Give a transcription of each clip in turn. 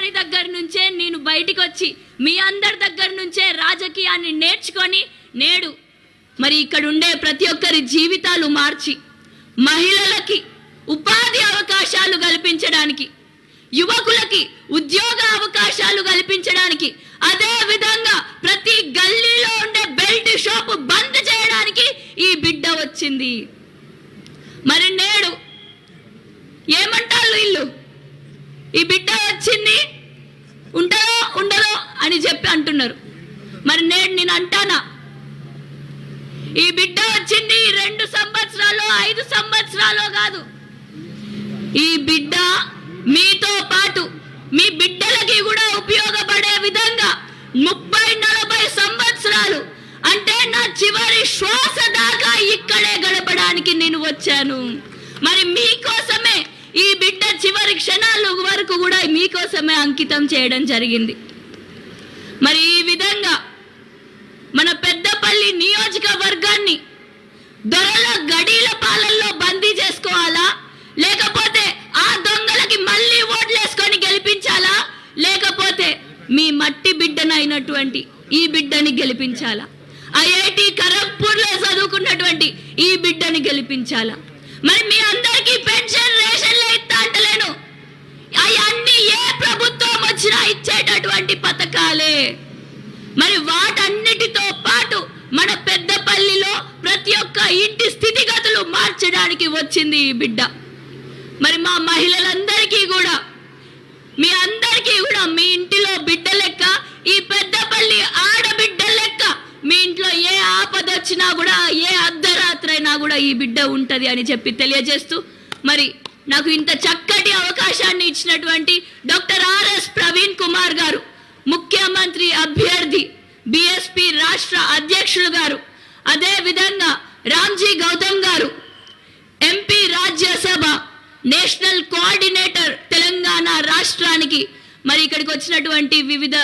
అందరి దగ్గర నుంచే నేను బయటికి వచ్చి మీ అందరి దగ్గర నుంచే రాజకీయాన్ని నేర్చుకొని నేడు మరి ఇక్కడ ఉండే ప్రతి ఒక్కరి జీవితాలు మార్చి మహిళలకి ఉపాధి అవకాశాలు కల్పించడానికి, యువకులకి ఉద్యోగ అవకాశాలు కల్పించడానికి, అదే విధంగా ప్రతి గల్లీలో ఉండే బెల్ట్ షాప్ బంద్ చేయడానికి ఈ బిడ్డ వచ్చింది. మరి నేడు ఏమంటారు వీళ్ళు? ఈ బిడ్డ వచ్చింది ఉంటదో ఉండదో అని చెప్పి అంటున్నారు. మరి నేను అంటానా, ఈ బిడ్డ వచ్చింది 2 సంవత్సరాలు 5 సంవత్సరాలు కాదు. ఈ బిడ్డ మీతో పాటు మీ బిడ్డలకి కూడా ఉపయోగపడే విధంగా 30-40 సంవత్సరాలు అంటే నా చివరి శ్వాస దాకా ఇక్కడే గడపడానికి నేను వచ్చాను. మరి మీకోసమే ఈ బిడ్డ చివరి క్షణాల వరకు కూడా మీకోసమే అంకితం చేయడం జరిగింది. మరి ఈ విధంగా మన పెద్దపల్లి నియోజకవర్గాన్ని దొరల గడీల పాలనలో బందీ చేసుకోవాలా, లేకపోతే ఆ దొంగలకి మళ్ళీ ఓట్లేసుకొని గెలిపించాలా, లేకపోతే మీ మట్టి బిడ్డనైనటువంటి ఈ బిడ్డని గెలిపించాలా, ఐఐటి ఖరగ్పూర్లో చదువుకున్నటువంటి ఈ బిడ్డని గెలిపించాలా? మరి మీ అందరికీ పెన్షన్ రేషన్లు ఇస్తా అంటలేను, అవన్నీ ఏ ప్రభుత్వం వచ్చినా ఇచ్చేటటువంటి పథకాలే. మరి వాటన్నిటితో పాటు మన పెద్దపల్లిలో ప్రతి ఒక్క ఇంటి స్థితిగతులు మార్చడానికి వచ్చింది ఈ బిడ్డ. మరి మా మహిళలందరికీ కూడా మీ అందరికీ కూడా మీ ఇంటిలో బిడ్డ లెక్క, ఈ పెద్దపల్లి ఆడబిడ్డ లెక్క మీ ఇంట్లో ఏ ఆపద వచ్చినా కూడా, ఏ అర్ధరాత్రి అయినా కూడా ఈ బిడ్డ ఉంటది అని చెప్పి తెలియజేస్తూ, మరి నాకు ఇంత చక్కటి అవకాశాన్ని ఇచ్చినటువంటి డాక్టర్ ఆర్ఎస్ ప్రవీణ్ కుమార్ గారు, ముఖ్యమంత్రి అభ్యర్థి బిఎస్పి రాష్ట్ర అధ్యక్షులు గారు, అదే విధంగా రామ్జీ గౌతమ్ గారు, MP Rajya Sabha national coordinator Telangana రాష్ట్రానికి, మరి ఇక్కడికి వచ్చినటువంటి వివిధ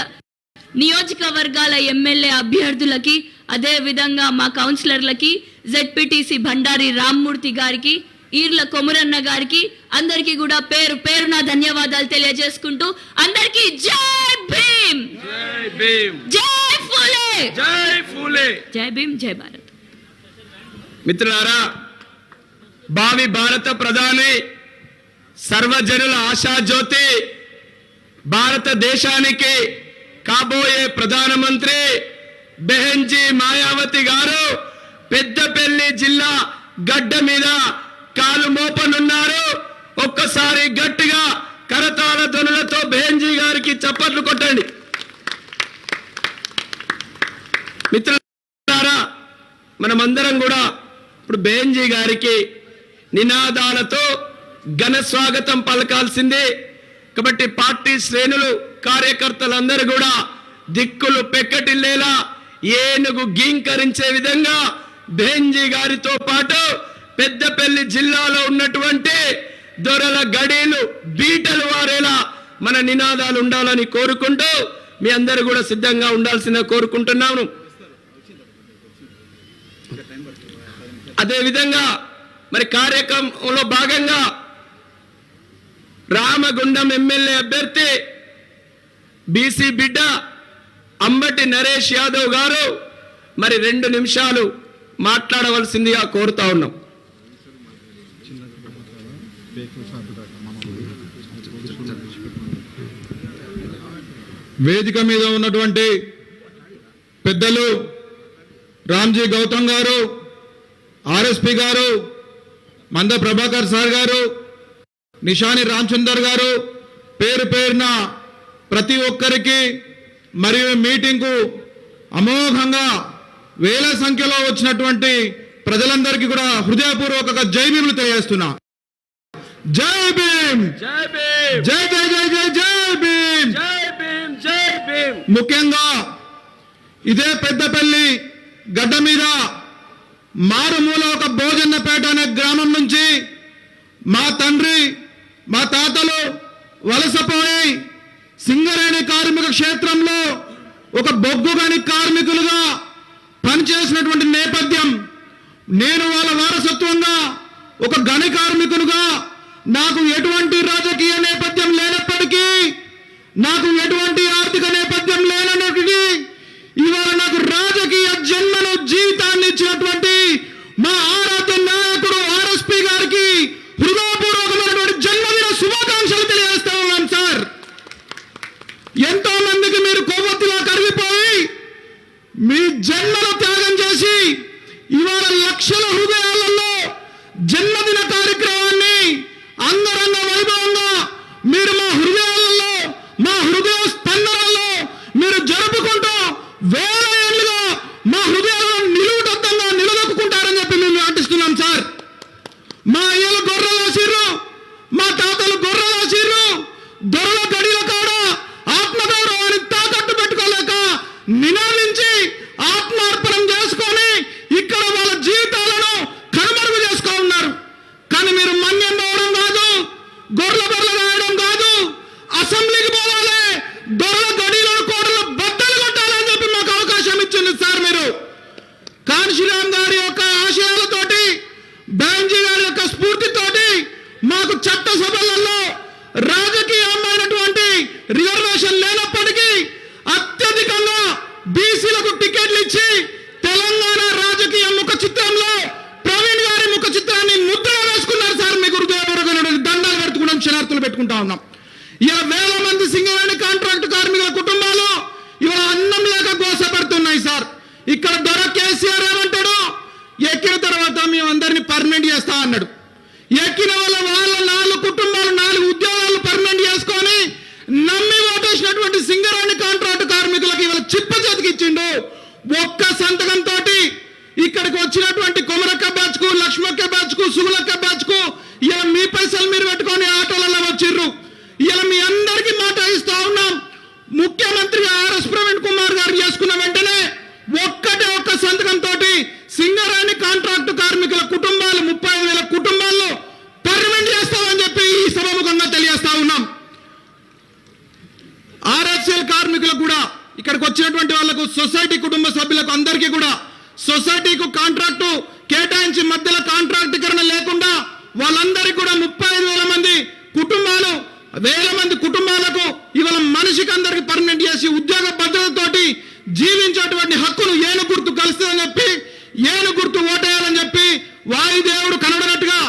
నియోజకవర్గాల ఎమ్మెల్యే అభ్యర్థులకి, అదే విధంగా మా కౌన్సిలర్లకి, జెడ్పీటీసీ భండారి రామ్మూర్తి గారికి, ఈర్ల కొమురన్న గారికి, అందరికీ కూడా పేరు పేరున ధన్యవాదాలు తెలియజేసుకుంటూ అందరికీ జై భీమ్, జై భీమ్, జై ఫూలే, జై ఫూలే, జై భీమ్, జై భారత్. మిత్రులారా, భావి భారత ప్రధాని, సర్వజనుల ఆశాజ్యోతి, భారతదేశానికి కాబోయే ప్రధానమంత్రి బెహెన్జీ మాయావతి గారు పెద్దపల్లి జిల్లా గడ్డ మీద కాలు మోపనున్నారు. ఒక్కసారి గట్టిగా కరతాళ ధ్వనులతో బెహెన్జీ గారికి చప్పట్లు కొట్టండి. మిత్రులారా, మనమందరం కూడా ఇప్పుడు బెహెన్జీ గారికి నినాదాలతో ఘన స్వాగతం పలకాల్సిందే. కాబట్టి పార్టీ శ్రేణులు, కార్యకర్తలందరూ కూడా దిక్కులు పెక్కటిల్లేలా, ఏనుగు గీంకరించే విధంగా బెహెన్జీ గారితో పాటు పెద్దపల్లి జిల్లాలో ఉన్నటువంటి దొరల గడీలు బీటలు వారేలా మన నినాదాలు ఉండాలని కోరుకుంటూ మీ అందరూ కూడా సిద్ధంగా ఉండాల్సిన కోరుకుంటున్నాను. అదేవిధంగా మరి కార్యక్రమంలో భాగంగా రామగుండం ఎమ్మెల్యే అభ్యర్థి బీసీ బిడ్డ అంబటి నరేష్ యాదవ్ గారు మరి 2 నిమిషాలు మాట్లాడవలసిందిగా కోరుతా ఉన్నాం. వేదిక మీద ఉన్నటువంటి పెద్దలు రామ్జీ గౌతమ్ గారు, ఆర్ఎస్పి గారు, మంద ప్రభాకర్ సార్ గారు, నిషాని రామచందర్ గారు, పేరు పేరున ప్రతి ఒక్కరికి మరియు మీటింగ్కు అమోఘంగా వేల సంఖ్యలో వచ్చినటువంటి ప్రజలందరికీ కూడా హృదయపూర్వక జై భీములు తెలియజేస్తున్నా. జై భీమ్, జై భీమ్, జై జై జై జై జై భీమ్, జై భీమ్, జై భీమ్. ముఖ్యంగా ఇదే పెద్దపల్లి గడ్డ మీద మారుమూల ఒక భోజన్నపేట అనే గ్రామం నుంచి మా తండ్రి, మా తాతలు వలసపోయి సింగరేణి కార్మిక క్షేత్రంలో ఒక బొగ్గుగని కార్మికులుగా పనిచేసినటువంటి నేపథ్యం. నేను వాళ్ళ వారసత్వంగా ఒక గని కార్మికులుగా నాకు ఎటువంటి రాజకీయ నేపథ్యం లేనప్పటికీ నాకు ఎటువంటి ఆర్థిక నేపథ్యం లేనప్పటికీ ఇవాళ నాకు రాజకీయ జన్మను జీవితాన్ని ఇచ్చినటువంటి మా ఆరాధ్య నాయకుడు ఆర్ఎస్పీ గారికి హృదయపూర్వకమైనటువంటి జన్మదిన శుభాకాంక్షలు తెలియజేస్తా ఉన్నాం సార్. ఎంతో మందికి మీరు కొవ్వొత్తిలో కరిగిపోయి మీ జన్మను త్యాగం చేసి ఇవాళ లక్షల హృదయాలలో జన్మదిన కార్యక్రమాన్ని అంగరంగ వైభవంగా మీరు మా హృదయాలలో మా హృదయ స్పందనలో మీరు జరుపుకుంటూ వేల ఏళ్లుగా మా హృదయాలను నిలువుటద్దంగా నిలదొక్కుంటారని చెప్పి మేము ఆటిస్తున్నాం సార్. మా అయ్యలు గొర్రెలేసిర్రు, మా తాతలు గొర్రెలేసిర్రు, దొరల గడిల కాడ ఆత్మగౌరవాన్ని తాకట్టు పెట్టుకోలేక నినాదించి ఆత్మార్పణం చేసుకొని ఇక్కడ వాళ్ళ జీవితాలను కనుమరుగు చేసుకో ఉన్నారు. కానీ మీరు మన్యం పోవడం కాదు, గొర్రెల రాయడం కాదు, అసెంబ్లీకి పోవాలి, దొరల గడిలను కోటలు బద్దలు కొట్టాలని చెప్పి మాకు అవకాశం ఇచ్చింది సార్. మీరు కాన్శీరామ్ గారి యొక్క ఆశయాలతోటి, బెంజీ గారి యొక్క స్ఫూర్తితోటి మాకు చట్టసభలలో రాజకీయమైనటువంటి రిజర్వేషన్ లేనప్పటికీ అత్యధికంగా బీసీలకు టికెట్లు ఇచ్చి తెలంగాణ రాజకీయ ముఖ చిత్రంలో ప్రవీణ్ గారి ముఖ చిత్రాన్ని ముద్ర వేసుకున్నారు సార్. మీకు హృదయపూర్వకమైన దండాలు పెట్టుకున్నాం, క్షణార్థులు పెట్టుకుంటా ఉన్నాం. ఇలా వేల మంది సింగరేణి కాంట్రాక్ట్ కార్మికుల కుటుంబాలు ఇవాళ అన్నం లేక గోసపడుతున్నాయి సార్. ఇక్కడ దొర కేసీఆర్ ఏమంటాడు, ఎక్కిన తర్వాత మేము అందరినీ పర్మనెంట్ చేస్తా అన్నాడు. ఎక్కిన వాళ్ళ 4 కుటుంబాలు 4 ఉద్యోగాలు పర్మనెంట్ చేసుకొని నమ్మి ఓటేసినటువంటి సింగరేణి కాంట్రాక్ట్ కార్మికులకు ఇవాళ చిప్ప చేతికిచ్చిండు. ఒక్క సంతకంతో ఇక్కడికి వచ్చినటువంటి కొమరక్క బ్యాచ్ కు, లక్ష్మక్క బ్యాచ్ కు, సుగులక్క బ్యాచ్ కు ఇలా మీ పైసలు మీరు పెట్టుకొని ఆటోలలో వచ్చిర్రు. ఇలా మీ అందరికీ మాట ఇస్తా ఉన్నాం. ముఖ్యమంత్రి ఆర్ఎస్ ప్రవీణ్ కుమార్ గారు చేసుకున్న వెంటనే ఒక్క సంతకంతో సింగరేణి కాంట్రాక్టు కార్మికుల కుటుంబాలు 35,000 కుటుంబాల్లో పర్మనెంట్ చేస్తామని చెప్పి ఈ సభముఖంగా తెలియజేస్తా ఉన్నాం. ఆర్ఎస్ఎల్ కార్మికులకు కూడా ఇక్కడికి వచ్చినటువంటి వాళ్లకు, సొసైటీ కుటుంబ సభ్యులకు అందరికీ కూడా సొసైటీకు కాంట్రాక్టు కేటాయించి మధ్యలో కాంట్రాక్టీకరణ లేకుండా వాళ్ళందరికీ కూడా 35,000 మంది కుటుంబాలు, వేల మంది కుటుంబాలకు ఇవాళ మనిషికి అందరికి పర్మనెంట్ చేసి ఉద్యోగ భద్రతతోటి జీవించేటువంటి హక్కును ఏను గుర్తు కలుస్తుందని చెప్పి, ఏను గుర్తు ఓటేయాలని చెప్పి వాయుదేవుడు కనబడినట్టుగా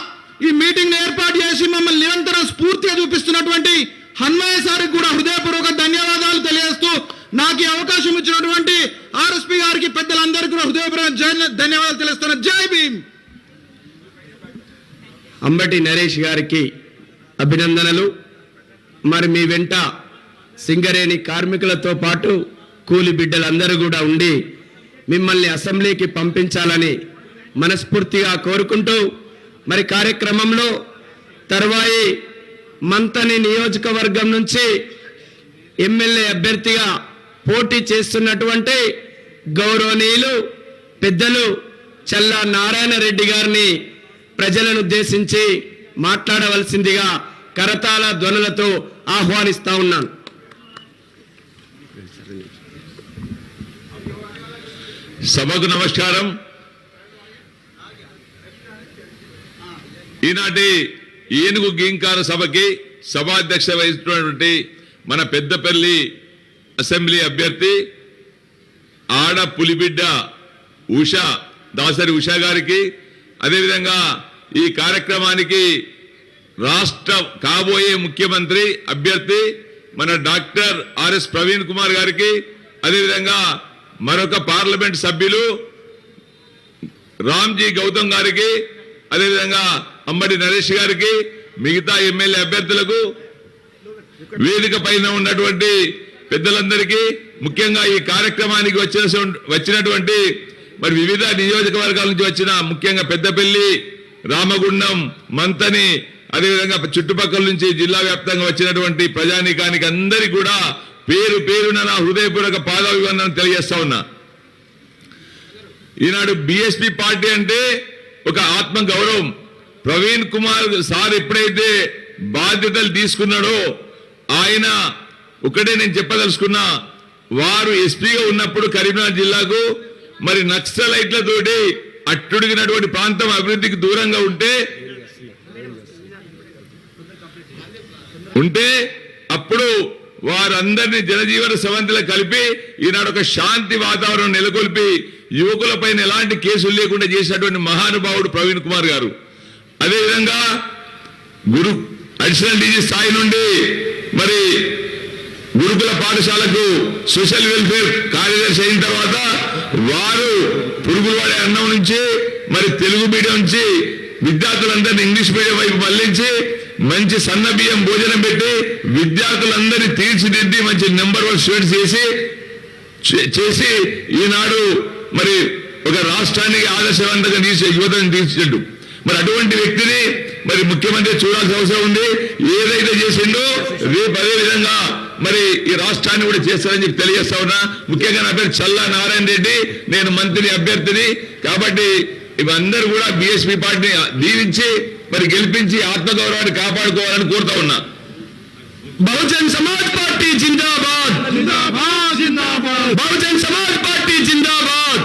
ఈ మీటింగ్ ఏర్పాటు చేసి మమ్మల్ని నిరంతరం స్ఫూర్తిగా చూపిస్తున్నటువంటి హన్మయ్య సారికి కూడా హృదయపూర్వక ధన్యవాదాలు తెలియజేస్తూ నాకు ఈ అవకాశం ఇచ్చినటువంటి ఆర్ఎస్పీ గారికి, పెద్దలందరికీ కూడా హృదయపూర్వక ధన్యవాదాలు తెలుస్తున్నా. జై భీమ్. అంబటి నరేష్ గారికి అభినందనలు. మరి మీ వెంట సింగరేణి కార్మికులతో పాటు కూలి బిడ్డలందరూ కూడా ఉండి మిమ్మల్ని అసెంబ్లీకి పంపించాలని మనస్ఫూర్తిగా కోరుకుంటూ, మరి కార్యక్రమంలో తర్వాయి మంతని నియోజకవర్గం నుంచి ఎమ్మెల్యే అభ్యర్థిగా పోటీ చేస్తున్నటువంటి గౌరవనీయులు పెద్దలు చల్లా నారాయణ రెడ్డి గారిని ప్రజలను ఉద్దేశించి మాట్లాడవలసిందిగా కరతాళ ధ్వనులతో ఆహ్వానిస్తా ఉన్నాను. సభకు నమస్కారం. ఈనాటి ఏనుగు గీంకార సభకి సభాధ్యక్ష వహిస్తున్నటువంటి మన పెద్దపల్లి అసెంబ్లీ అభ్యర్థి ఆడ పులిబిడ్డ ఉషా, దాసరి ఉషా గారికి, అదేవిధంగా ఈ కార్యక్రమానికి రాష్ట్ర కాబోయే ముఖ్యమంత్రి అభ్యర్థి మన డాక్టర్ ఆర్ఎస్ ప్రవీణ్ కుమార్ గారికి, అదేవిధంగా మరొక పార్లమెంట్ సభ్యులు రామ్జీ గౌతమ్ గారికి, అదేవిధంగా అంబటి నరేష్ గారికి, మిగతా ఎమ్మెల్యే అభ్యర్థులకు, వేదిక పైన ఉన్నటువంటి పెద్దలందరికీ, ముఖ్యంగా ఈ కార్యక్రమానికి వచ్చినటువంటి మరి వివిధ నియోజకవర్గాల నుంచి వచ్చిన ముఖ్యంగా పెద్దపల్లి, రామగుండం, మంతని, అదేవిధంగా చుట్టుపక్కల నుంచి జిల్లా వ్యాప్తంగా వచ్చినటువంటి ప్రజానీకానికి అందరికీ కూడా పేరు పేరున నా హృదయపూర్వక పాదాభివందనం తెలియజేస్తా ఉన్నా. ఈనాడు బీఎస్పీ పార్టీ అంటే ఒక ఆత్మ గౌరవం. ప్రవీణ్ కుమార్ సార్ ఎప్పుడైతే బాధ్యతలు తీసుకున్నాడో ఆయన ఒకటే నేను చెప్పదలుచుకున్నా, వారు ఎస్పీగా ఉన్నప్పుడు కరీంనగర్ జిల్లాకు మరి నక్సలైట్లతోటి అట్టుడిగినటువంటి ప్రాంతం అభివృద్ధికి దూరంగా ఉంటే అప్పుడు వారందరినీ జనజీవన సవంతిలో కలిపి ఈనాడు ఒక శాంతి వాతావరణం నెలకొల్పి యువకులపైన ఎలాంటి కేసులు లేకుండా చేసినటువంటి మహానుభావుడు ప్రవీణ్ కుమార్ గారు. అదేవిధంగా గురు అడిషనల్ డీజీ స్థాయి నుండి మరి గురుకుల పాఠశాలకు సోషల్ వెల్ఫేర్ కార్యదర్శి అయిన తర్వాత వారు పురుగులు వాడే అన్నం నుంచి మరి తెలుగు మీడియం నుంచి విద్యార్థులందరినీ ఇంగ్లీష్ మీడియం వైపు మళ్లించి మంచి సన్న బియ్యం భోజనం పెట్టి విద్యార్థులందరినీ తీర్చిదిద్ది మంచి నెంబర్ 1 స్టూడెంట్స్ చేసి ఈనాడు మరి ఒక రాష్ట్రానికి ఆదర్శవంతంగా యువతను తీర్చిదిద్దు. మరి అటువంటి వ్యక్తిని మరి ముఖ్యమంత్రి చూడాల్సిన అవసరం ఉంది. ఏదైతే చేసిండో రేపు అదే విధంగా మరి ఈ రాష్ట్రాన్ని కూడా చేస్తారని చెప్పి తెలియజేస్తా ఉన్నా. ముఖ్యంగా నా పేరు చల్లా నారాయణ రెడ్డి, నేను మంత్రి అభ్యర్థిని. కాబట్టి ఇవందరూ కూడా బీఎస్పీ పార్టీని దీవించి మరి గెలిపించి ఆత్మగౌరవాన్ని కాపాడుకోవాలని కోరుతా ఉన్నా. బహుజన్ సమాజ్ పార్టీ జిందాబాద్, బహుజన్ సమాజ్ పార్టీ జిందాబాద్,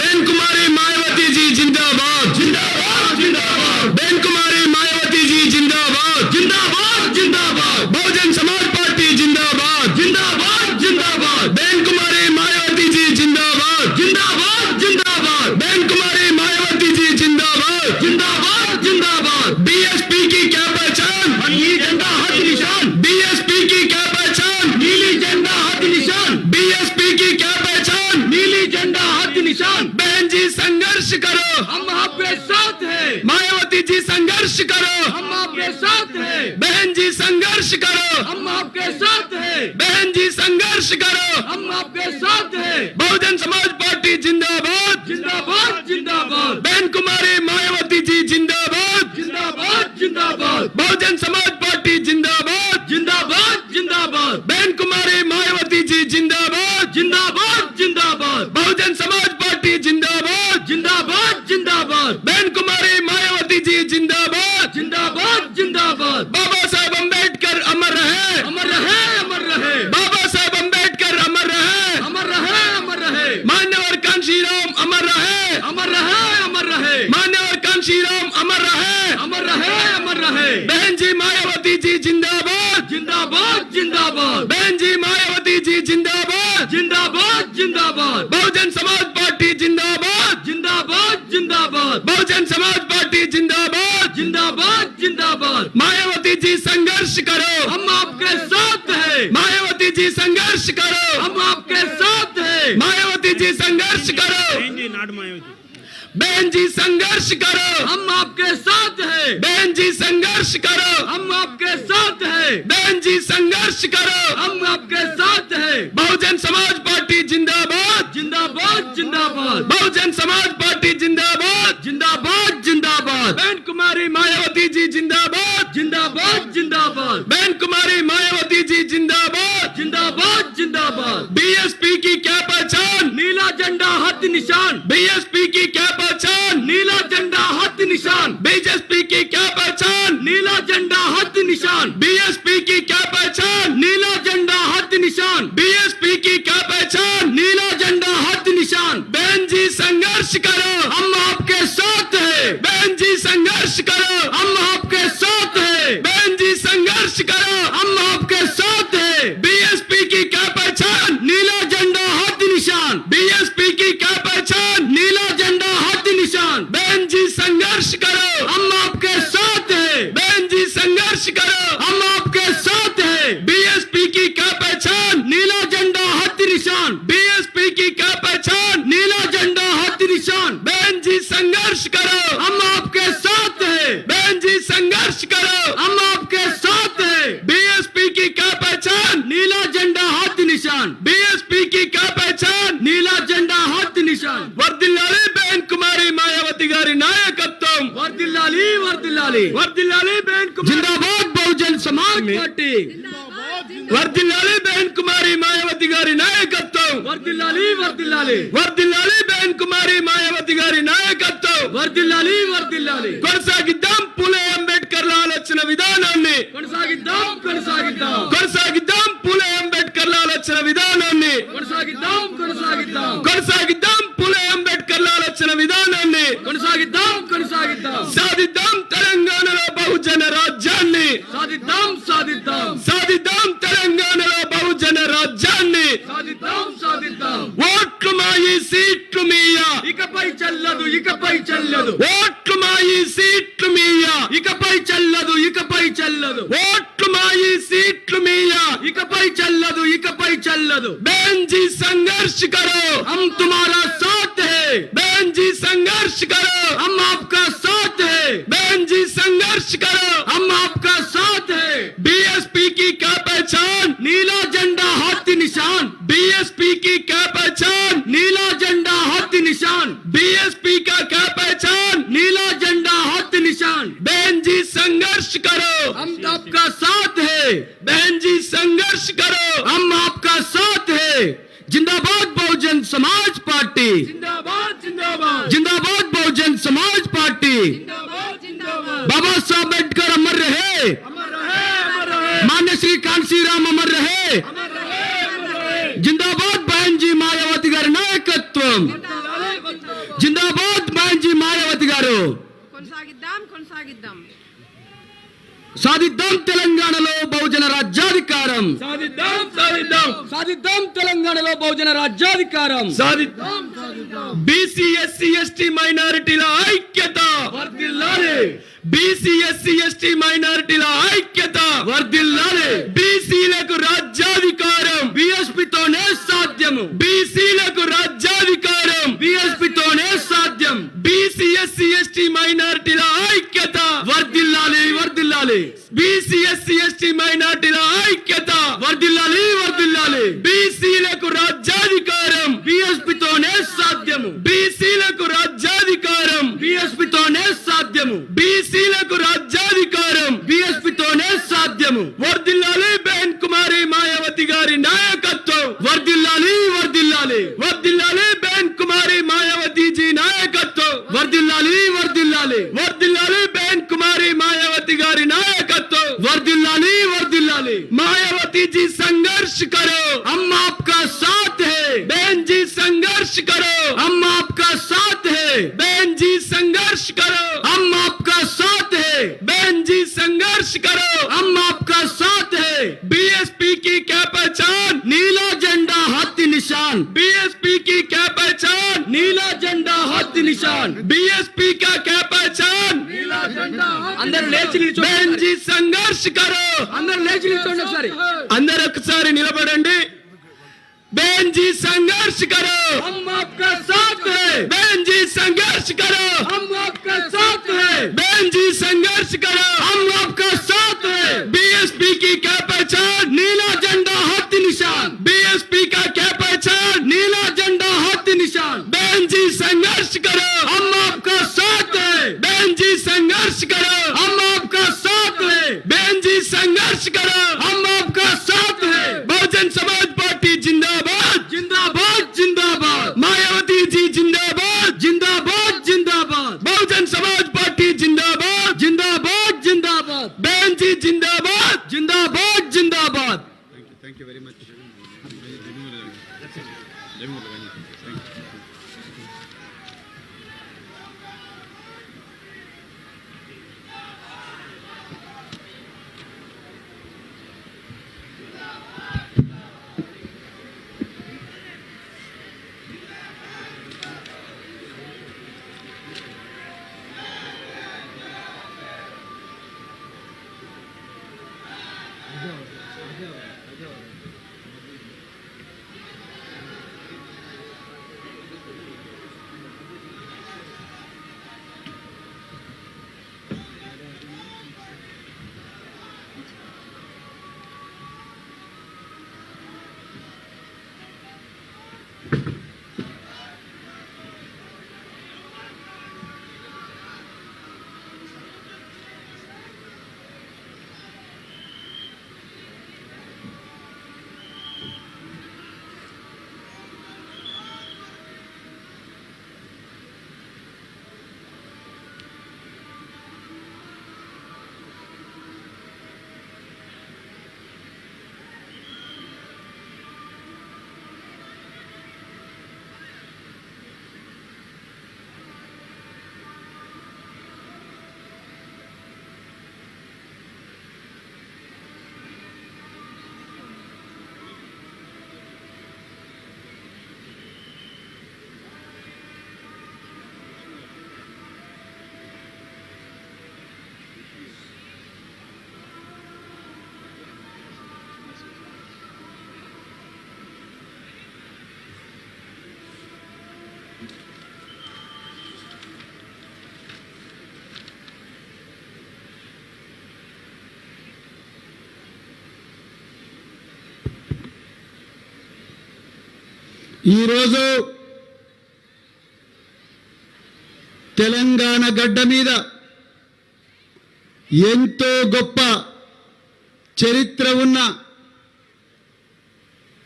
బెన్ కుమారి మాయావతి జీ జిందాబాద్, బెన్ కుమారి మాయావతి జీ జిందాబాద్, బహుజన్ సమాజ్ పార్టీ జిందాబాద్, బెన్ కుమారి మాయావతి జీ జిందాబాద్, బెన్ కుమారి మాయావతి జీ జిందాబాద్, बीएसपी की क्या पहचान, नीली झंडा हाथ निशान, बीएसपी की क्या पहचान, नीली झंडा हाथ निशान, बीएसपी की क्या पहचान, नीली झंडा हाथ निशान। बहन जी संघर्ष करो, हम आपके साथ हैं। मायावती जी संघर्ष करो, हम आपके साथ हैं। बहन जी संघर्ष करो, हम आपके साथ हैं। बहन जी संघर्ष करो, हम आपके साथ हैं। बहुजन समाज पार्टी जिंदाबाद, जिंदाबाद, जिंदाबाद। बहन कुमारी मायावती जी जिंदाबाद, जिंदाबाद, जिंदाबाद। बहुजन समाज पार्टी जिंदाबाद, जिंदाबाद, जिंदाबाद। बहन कुमारी मायावती जी जिंदाबाद, जिंदाबाद, जिंदाबाद। बहुजन समाज पार्टी जिंदाबाद, जिंदाबाद, जिंदाबाद। बहन कुमारी मायावती जी जिंदाबाद, जिंदाबाद, जिंदाबाद। बाबा साहेब अम्बेडकर अमर रहे, अमर रहे, अमर रहे। बाबा साहेब अम्बेडकर अमर रहे, अमर रहे, अमर रहे। मान्यवर कांशीराम अमर रहे, अमर रहे, अमर रहे। मान्यवर कांशीराम अमर रहे, अमर रहे, अमर रहे। बहन जी मायावती जी जिंदाबाद, जिंदाबाद, जिंदाबाद। बहन जी मायावती जी जिंदाबाद, जिंदाबाद, जिंदाबाद। बहुजन समाज पार्टी जिंदाबाद, जिंदाबाद, जिंदाबाद। बहुजन समाज पार्टी जिंदाबाद, जिंदाबाद, जिंदाबाद। मायावती जी संघर्ष करो, हम आपके साथ हैं। मायावती जी संघर्ष करो, हम आपके साथ हैं। मायावती जी संघर्ष करो, बहन जी संघर्ष करो, हम आपके साथ हैं। बहन जी संघर्ष करो, हम आपके साथ हैं। बहन जी संघर्ष करो, हम आपके साथ हैं। बहुजन समाज पार्टी जिंदाबाद, जिंदाबाद, जिंदाबाद। बहुजन समाज पार्टी जिंदाबाद, जिंदाबाद, जिंदाबाद। बहन कुमारी मायावती जी जिंदाबाद, जिंदाबाद, जिंदाबाद। बहन कुमारी मायावती जी जिंदाबाद, जिंदाबाद, जिंदाबाद। बीएसपी की क्या पहचान, नीला झंडा हाथ निशान। बीएसपी की क्या पहचान, नीला झंडा हाथ निशान। बीजेपी की क्या पहचान, नीला झंडा हाथ निशान। बीएसपी की क्या पहचान, नीला झंडा हाथ निशान। बीएसपी की क्या पहचान, नीला झंडा हाथ निशान। बहन जी संघर्ष करो, हम आपके साथ हैं। बहन जी संघर्ष करो, हम आपके साथ हैं। बहन जी संघर्ष करो, हम आपके साथ हैं। बीएसपी की क्या पहचान, नीला झंडा हाथ निशान। बीएसपी की क्या पहचान, नीला झंडा हाथ निशान। बहन जी संघर्ष करो, हम आपके साथ हैं। बहन जी संघर्ष करो, हम आपके साथ हैं। बीएसपी की क्या पहचान, नीला झंडा हाथ निशान। बीएसपी की क्या पहचान, नीला झंडा हाथ निशान। बहन जी संघर्ष करो, हम आपके साथ हैं। बहन जी संघर्ष करो, हम आपके साथ हैं। बीएसपी की क्या पहचान, नीला झंडा हाथ निशान। बीएसपी की क्या पहचान, नीला झंडा हाथ निशान। वर्दिल्लाली बहन कुमारी मायावती गारी नायकत्వం, वर्दिल्लाली, वर्दिल्लाली, वर्दिल्लाली बहन कुमारी जिंदाबाद। बहुजन समाज पार्टी वर्दिल्लाली बहन कुमारी मायावती गारी नायकत्వం, वर्दिल्लाली, वर्दिल्लाली, वर्दिल्लाली बहन कुमारी मायावती गारी नायकत्వం, वर्दिल्लाली, वर्दिल्लाली। కొనసాగిద్దాం పూలే అంబేద్కర్ ఆలోచన విధానాన్ని, కొనసాగిద్దాం, కొనసాగిద్దాం, కొనసాగిద్దాం పూలే అంబేద్కర్ ఆలోచన విధానాన్ని, కొనసాగిద్దాం, కొనసాగిద్దాం, కొనసాగిద్దాం పూలే అంబేద్కర్ ఆలోచన విధానాన్ని, కొనసాగిద్దాం, కొనసాగిద్దాం। సాధిద్దాం తెలంగాణలో బహుజన రాజ్యాన్ని, సాధిద్దాం, సాధిద్దాం, సాధిద్దాం మాయి సీట్లు మీయ ఇకపై చెల్లదు ఇకపై చెల్లదు ఓట్లు మాయి సీట్లు మీయ ఇకపై చెల్లదు ఇకపై చెల్లదు ఓట్లు మాయి సీట్లు మీయ ఇకపై చెల్లదు ఇకపై చెల్లదు बहन जी संघर्ष करो हम तुम्हारा साथ है बहन जी संघर्ष करो हम आपका साथ है बहन जी संघर्ष करो हम आपका साथ है बीएसपी की क्या पहचान नीला झंडा हाथी निशान बीएसपी की क्या पहचान नीला झंडा हाथी निशान बीएसपी का क्या पहचान नीला झंडा हाथी निशान बहन जी संघर्ष करो हम आपका साथ है बहन जी संघर्ष करो हम आपका साथ है जिंदाबाद बहुजन समाज पार्टी जिंदाबाद जिंदाबाद जिंदाबाद बहुजन समाज पार्टी बाबा साहब अम्बेडकर अमर रहे मान्य श्री कांसी राम अमर रहे जिंदाबाद बहन जी मायावती गारी नायकत्వం जिंदाबाद बहन जी मायावती गारू కొనసాగిద్దాం సాధిద్దాం తెలంగాణలో బహుజన రాజ్యాధికారం साधिद्दाम साधिद्दाम సాధిద్దాం తెలంగాణలో బహుజన రాజ్యాధికారం साधिद्दाम बीसी एससी एसटी మైనారిటీల ఐక్యత వర్ధిల్లాలి బీసీ ఎస్సీ ఎస్టీ మైనారిటీల ఐక్యత వర్ధిల్లాలి బీసీలకు రాజ్యాధికారం బీఎస్పీ తోనే సాధ్యము బీసీలకు రాజ్యాధికారం బీఎస్పీ తోనే సాధ్యం బీసీ ఎస్సీ ఎస్టీ మైనారిటీల ఐక్యత వర్ధిల్లాలి వర్ధిల్లాలి బీసీ ఎస్సీ ఎస్టీ మైనారిటీల ఐక్యత వర్ధిల్లాలి వర్ధిల్లాలి బీసీలకు రాజ్యాధికారం బీఎస్పీ తోనే సాధ్యము బీసీలకు రాజ్యాధికారం బీఎస్పీ తోనే సాధ్యము బీసీలకు రాజ్యాధికారం బీఎస్పీ తోనే సాధ్యము వర్ధిల్లాలి బెహన్ కుమారి మాయావతి గారి నాయకత్వం వర్ధిల్లాలి వర్ధిల్లాలి వర్ధిల్లాలి బెహన్ కుమారి మాయావతి జీ నాయకత్వం వర్ధిల్లాలి వర్ధిల్లాలి వర్ధిల్లాలి బెహన్ కుమారి మాయావతి గారి నాయకత్వం वर्दिल्लाली वर्दिल्लाली मायावती जी संघर्ष करो हम आपका साथ है बहन जी संघर्ष करो हम आपका साथ है बहन जी संघर्ष करो हम आपका साथ है बहन जी संघर्ष करो हम आपका साथ है बीएसपी की क्या पहचान नीला झंडा हाथी निशान बीएसपी की क्या पहचान नीला झंडा हाथी निशान बीएसपी का क्या पहचान अंदर लेచి నిల్చోండి बहन जी संघर्ष करो అందరూ లేచి నిల్చోండి ఒకసారి అందరూ ఒకసారి నిలబడండి बहन जी संघर्ष करो हम आपका साथ है बहन जी संघर्ष करो हम आपका साथ है बहन जी संघर्ष करो हम आपका साथ है बीएसपी की क्या पहचान नीला झंडा हाथी निशान बीएसपी का क्या पहचान नीला झंडा हाथी निशान बहन जी संघर्ष करो हम आपका साथ है बहन जी संघर्ष करो हम आपका साथ है बहन जी संघर्ष करो हम आपका साथ है बहुजन समाज पार्टी जिंदाबाद जिंदाबाद जिंदाबाद मायावती जी जिंदाबाद जिंदाबाद जिंदाबाद बहुजन समाज पार्टी जिंदाबाद जिंदाबाद जिंदाबाद ఈరోజు తెలంగాణ గడ్డ మీద ఎంతో గొప్ప చరిత్ర ఉన్న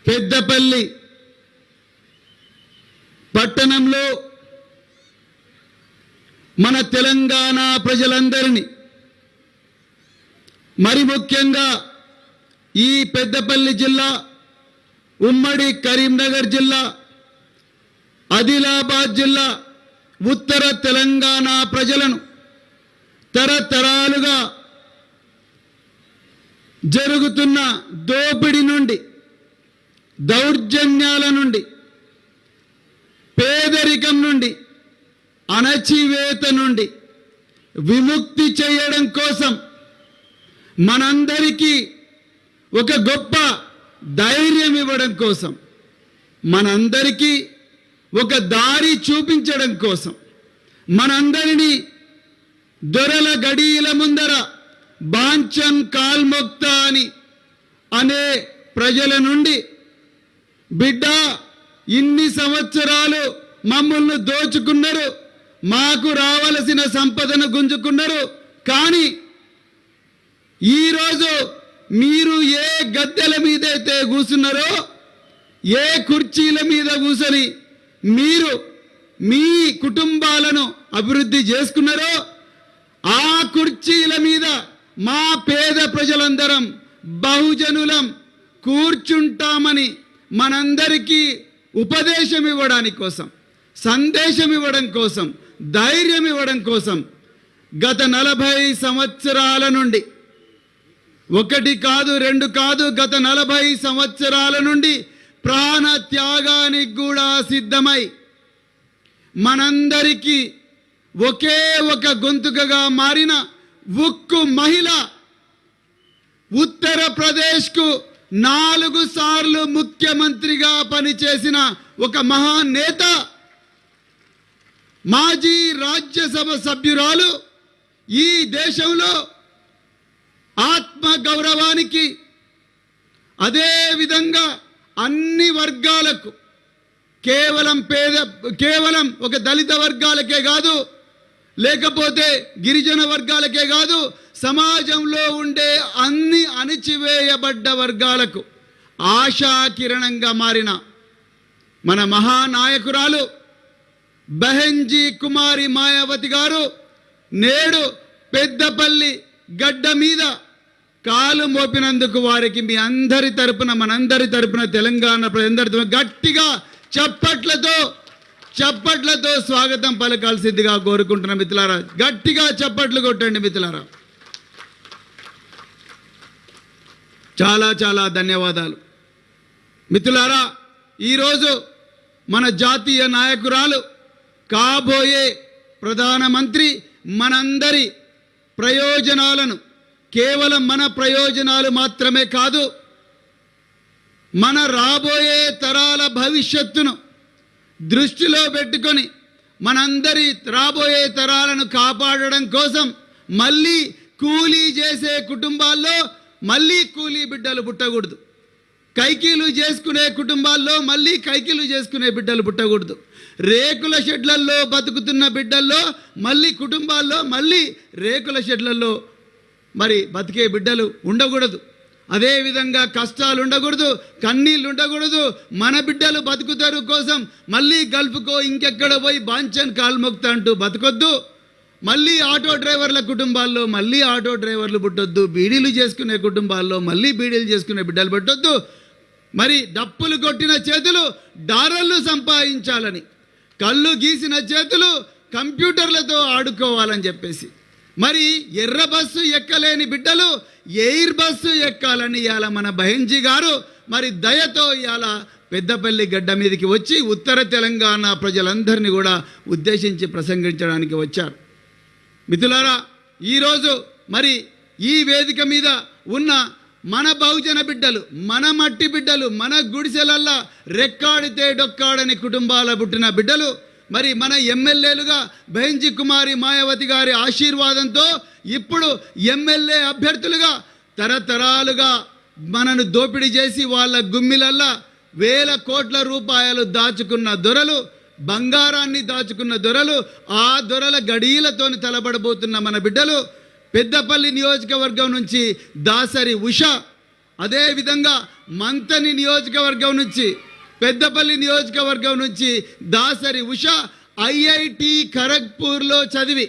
పెద్దపల్లి పట్టణంలో మన తెలంగాణ ప్రజలందరినీ, మరి ముఖ్యంగా ఈ పెద్దపల్లి జిల్లా, ఉమ్మడి కరీంనగర్ జిల్లా, ఆదిలాబాద్ జిల్లా, ఉత్తర తెలంగాణ ప్రజలను తరతరాలుగా జరుగుతున్న దోపిడీ నుండి, దౌర్జన్యాల నుండి, పేదరికం నుండి, అణచివేత నుండి విముక్తి చేయడం కోసం మనందరికీ ఒక గొప్ప ధైర్యం ఇవ్వడం కోసం, మనందరికీ ఒక దారి చూపించడం కోసం, మనందరినీ దొరల గడియల ముందర బాంచన్ కాల్మొక్త అనే ప్రజల నుండి, బిడ్డ ఇన్ని సంవత్సరాలు మమ్మల్ని దోచుకున్నారు, మాకు రావలసిన సంపదను గుంజుకున్నారు, కానీ ఈరోజు మీరు ఏ గద్దెల మీద అయితే కూర్చున్నారో, ఏ కుర్చీల మీద కూర్చొని మీరు మీ కుటుంబాలను అభివృద్ధి చేసుకున్నారో, ఆ కుర్చీల మీద మా పేద ప్రజలందరం బహుజనులం కూర్చుంటామని మనందరికీ ఉపదేశం ఇవ్వడానికి కోసం, సందేశం ఇవ్వడం కోసం, ధైర్యం ఇవ్వడం కోసం గత 40 సంవత్సరాల నుండి, ఒకటి కాదు రెండు కాదు, గత 40 సంవత్సరాల నుండి ప్రాణ త్యాగానికి కూడా సిద్ధమై మనందరికీ ఒకే ఒక గొంతుకగా మారిన ఉక్కు మహిళ, ఉత్తరప్రదేశ్కు 4 సార్లు ముఖ్యమంత్రిగా పనిచేసిన ఒక మహానేత, మాజీ రాజ్యసభ సభ్యురాలు, ఈ దేశంలో ఆత్మ గౌరవానికి, అదే విధంగా అన్ని వర్గాలకు, కేవలం ఒక దళిత వర్గాలకే కాదు, లేకపోతే గిరిజన వర్గాలకే కాదు, సమాజంలో ఉండే అన్ని అణచివేయబడ్డ వర్గాలకు ఆశాకిరణంగా మారిన మన మహానాయకురాలు బెహెన్జీ కుమారి మాయావతి గారు నేడు పెద్దపల్లి గడ్డ మీద కాలు మోపినందుకు వారికి మీ అందరి తరపున, మనందరి తరపున, తెలంగాణ ప్రజలందరి గట్టిగా చప్పట్లతో స్వాగతం పలకాల్సిందిగా కోరుకుంటున్న మిత్రులారా. గట్టిగా చప్పట్లు కొట్టండి మిత్రులారా. చాలా చాలా ధన్యవాదాలు మిత్రులారా. ఈరోజు మన జాతీయ నాయకురాలు, కాబోయే ప్రధానమంత్రి మనందరి ప్రయోజనాలను, కేవలం మన ప్రయోజనాలు మాత్రమే కాదు, మన రాబోయే తరాల భవిష్యత్తును దృష్టిలో పెట్టుకొని మనందరి రాబోయే తరాలను కాపాడడం కోసం మళ్ళీ కూలీ చేసే కుటుంబాల్లో మళ్ళీ కూలీ బిడ్డలు పుట్టకూడదు, కైకీలు చేసుకునే కుటుంబాల్లో మళ్ళీ కైకీలు చేసుకునే బిడ్డలు పుట్టకూడదు, రేకుల షెడ్లలో బతుకుతున్న బిడ్డల్లో మళ్ళీ కుటుంబాల్లో మళ్ళీ రేకుల షెడ్లలో మరి బతికే బిడ్డలు ఉండకూడదు. అదేవిధంగా కష్టాలు ఉండకూడదు, కన్నీళ్ళు ఉండకూడదు. మన బిడ్డలు బతుకుతారు కోసం మళ్ళీ గల్ఫ్కో ఇంకెక్కడ పోయి బాంచన్ కాల్మొక్త అంటూ బతకొద్దు. మళ్ళీ ఆటో డ్రైవర్ల కుటుంబాల్లో మళ్ళీ ఆటో డ్రైవర్లు పుట్టొద్దు, బీడీలు చేసుకునే కుటుంబాల్లో మళ్ళీ బీడీలు చేసుకునే బిడ్డలు పుట్టొద్దు. మరి డప్పులు కొట్టిన చేతులు డాలర్లు సంపాదించాలని, కళ్ళు గీసిన చేతులు కంప్యూటర్లతో ఆడుకోవాలని చెప్పేసి, మరి ఎర్ర బస్సు ఎక్కలేని బిడ్డలు ఎయిర్ బస్సు ఎక్కాలని ఇవాళ మన బెహెన్జీ గారు మరి దయతో ఇవాళ పెద్దపల్లి గడ్డ మీదకి వచ్చి ఉత్తర తెలంగాణ ప్రజలందరినీ కూడా ఉద్దేశించి ప్రసంగించడానికి వచ్చారు. మిత్రులారా, ఈరోజు మరి ఈ వేదిక మీద ఉన్న మన బహుజన బిడ్డలు, మన మట్టి బిడ్డలు, మన గుడిసెలల్లా రెక్కాడితే డొక్కాడని కుటుంబాల పుట్టిన బిడ్డలు మరి మన ఎమ్మెల్యేలుగా బెహెన్జీ కుమారి మాయావతి గారి ఆశీర్వాదంతో ఇప్పుడు ఎమ్మెల్యే అభ్యర్థులుగా తరతరాలుగా మనను దోపిడీ చేసి వాళ్ళ గుమ్మిలల్లా వేల కోట్ల రూపాయలు దాచుకున్న దొరలు, బంగారాన్ని దాచుకున్న దొరలు, ఆ దొరల గడీలతోని తలబడబోతున్న మన బిడ్డలు పెద్దపల్లి నియోజకవర్గం నుంచి దాసరి ఉష, అదేవిధంగా మంతని నియోజకవర్గం నుంచి పెద్దపల్లి నియోజకవర్గం నుంచి దాసరి ఉష ఐఐటి ఖరగ్పూర్లో చదివి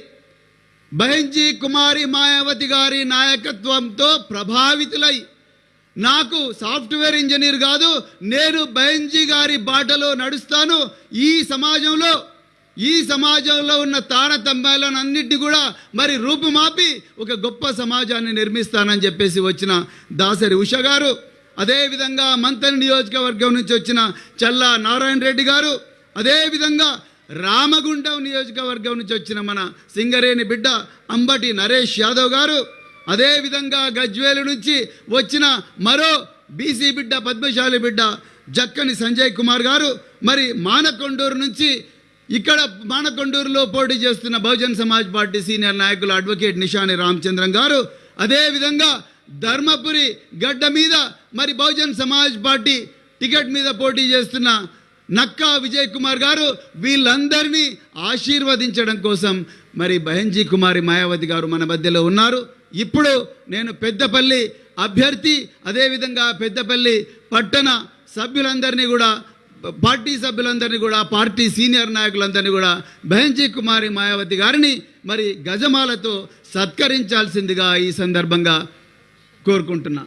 బహెన్జీ కుమారి మాయావతి గారి నాయకత్వంతో ప్రభావితులై నాకు సాఫ్ట్వేర్ ఇంజనీర్ కాదు, నేను బహెన్జీ గారి బాటలో నడుస్తాను, ఈ సమాజంలో ఉన్న తారతమ్యాలను అన్నిటిని కూడా మరి రూపుమాపి ఒక గొప్ప సమాజాన్ని నిర్మిస్తానని చెప్పేసి వచ్చిన దాసరి ఉష గారు, అదేవిధంగా మంతని నియోజకవర్గం నుంచి వచ్చిన చల్లా నారాయణ రెడ్డి గారు, అదేవిధంగా రామగుండం నియోజకవర్గం నుంచి వచ్చిన మన సింగరేణి బిడ్డ అంబటి నరేష్ యాదవ్ గారు, అదేవిధంగా గజ్వేలు నుంచి వచ్చిన మరో బీసీ బిడ్డ పద్మశాలి బిడ్డ జక్కని సంజయ్ కుమార్ గారు, మరి మానకొండూరు నుంచి ఇక్కడ మానకొండూరులో పోటీ చేస్తున్న బహుజన్ సమాజ్ పార్టీ సీనియర్ నాయకులు అడ్వకేట్ నిషాని రామచంద్రం గారు, అదేవిధంగా ధర్మపురి గడ్డ మీద మరి బహుజన్ సమాజ్ పార్టీ టికెట్ మీద పోటీ చేస్తున్న నక్కా విజయ్ కుమార్ గారు, వీళ్ళందరినీ ఆశీర్వదించడం కోసం మరి బహెన్జీ కుమారి మాయావతి గారు మన మధ్యలో ఉన్నారు. ఇప్పుడు నేను పెద్దపల్లి అభ్యర్థి, అదేవిధంగా పెద్దపల్లి పట్టణ సభ్యులందరినీ కూడా, పార్టీ సభ్యులందరినీ కూడా, పార్టీ సీనియర్ నాయకులందరినీ కూడా బహెన్జీ కుమారి మాయావతి గారిని మరి గజమాలతో సత్కరించాల్సిందిగా ఈ సందర్భంగా కోరుకుంటున్నా.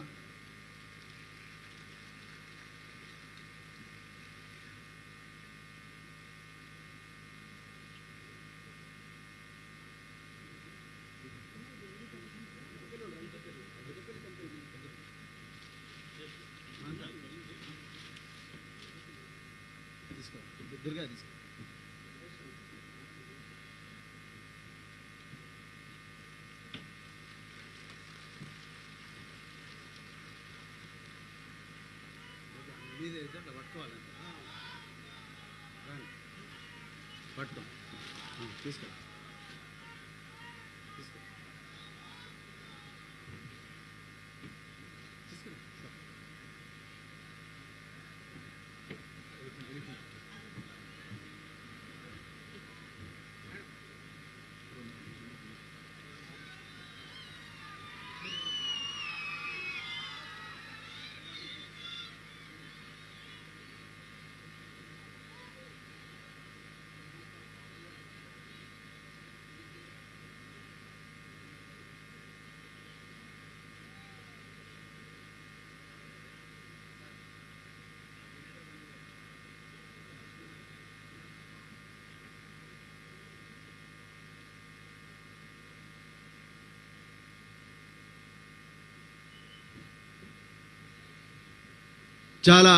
చాలా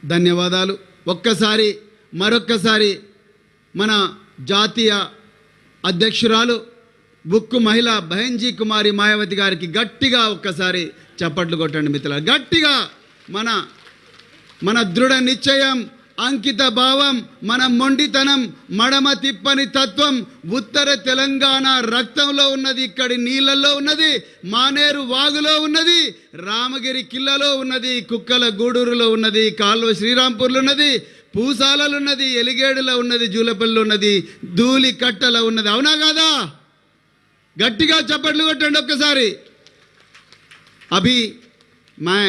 ధన్యవాదాలు. మరొక్కసారి మన జాతీయ అధ్యక్షురాలు ఉక్కు మహిళ బహెన్జీ కుమారి మాయావతి గారికి గట్టిగా ఒక్కసారి చప్పట్లు కొట్టండి మిత్రులారా. గట్టిగా మన దృఢ నిశ్చయం, అంకిత భావం, మన మొండితనం, మడమ తిప్పని తత్వం ఉత్తర తెలంగాణ రక్తంలో ఉన్నది, ఇక్కడి నీళ్ళల్లో ఉన్నది, మానేరు వాగులో ఉన్నది, రామగిరి కిల్లలో ఉన్నది, కుక్కల గూడూరులో ఉన్నది, కాల్వ శ్రీరాంపూర్లో ఉన్నది, పూసాలలో ఉన్నది, ఎలిగేడులో ఉన్నది, జూలపల్లిలో ఉన్నది, ధూళి కట్టలో ఉన్నది. అవునా కాదా? గట్టిగా చప్పట్లు కొట్టండి ఒక్కసారి. అభి मैं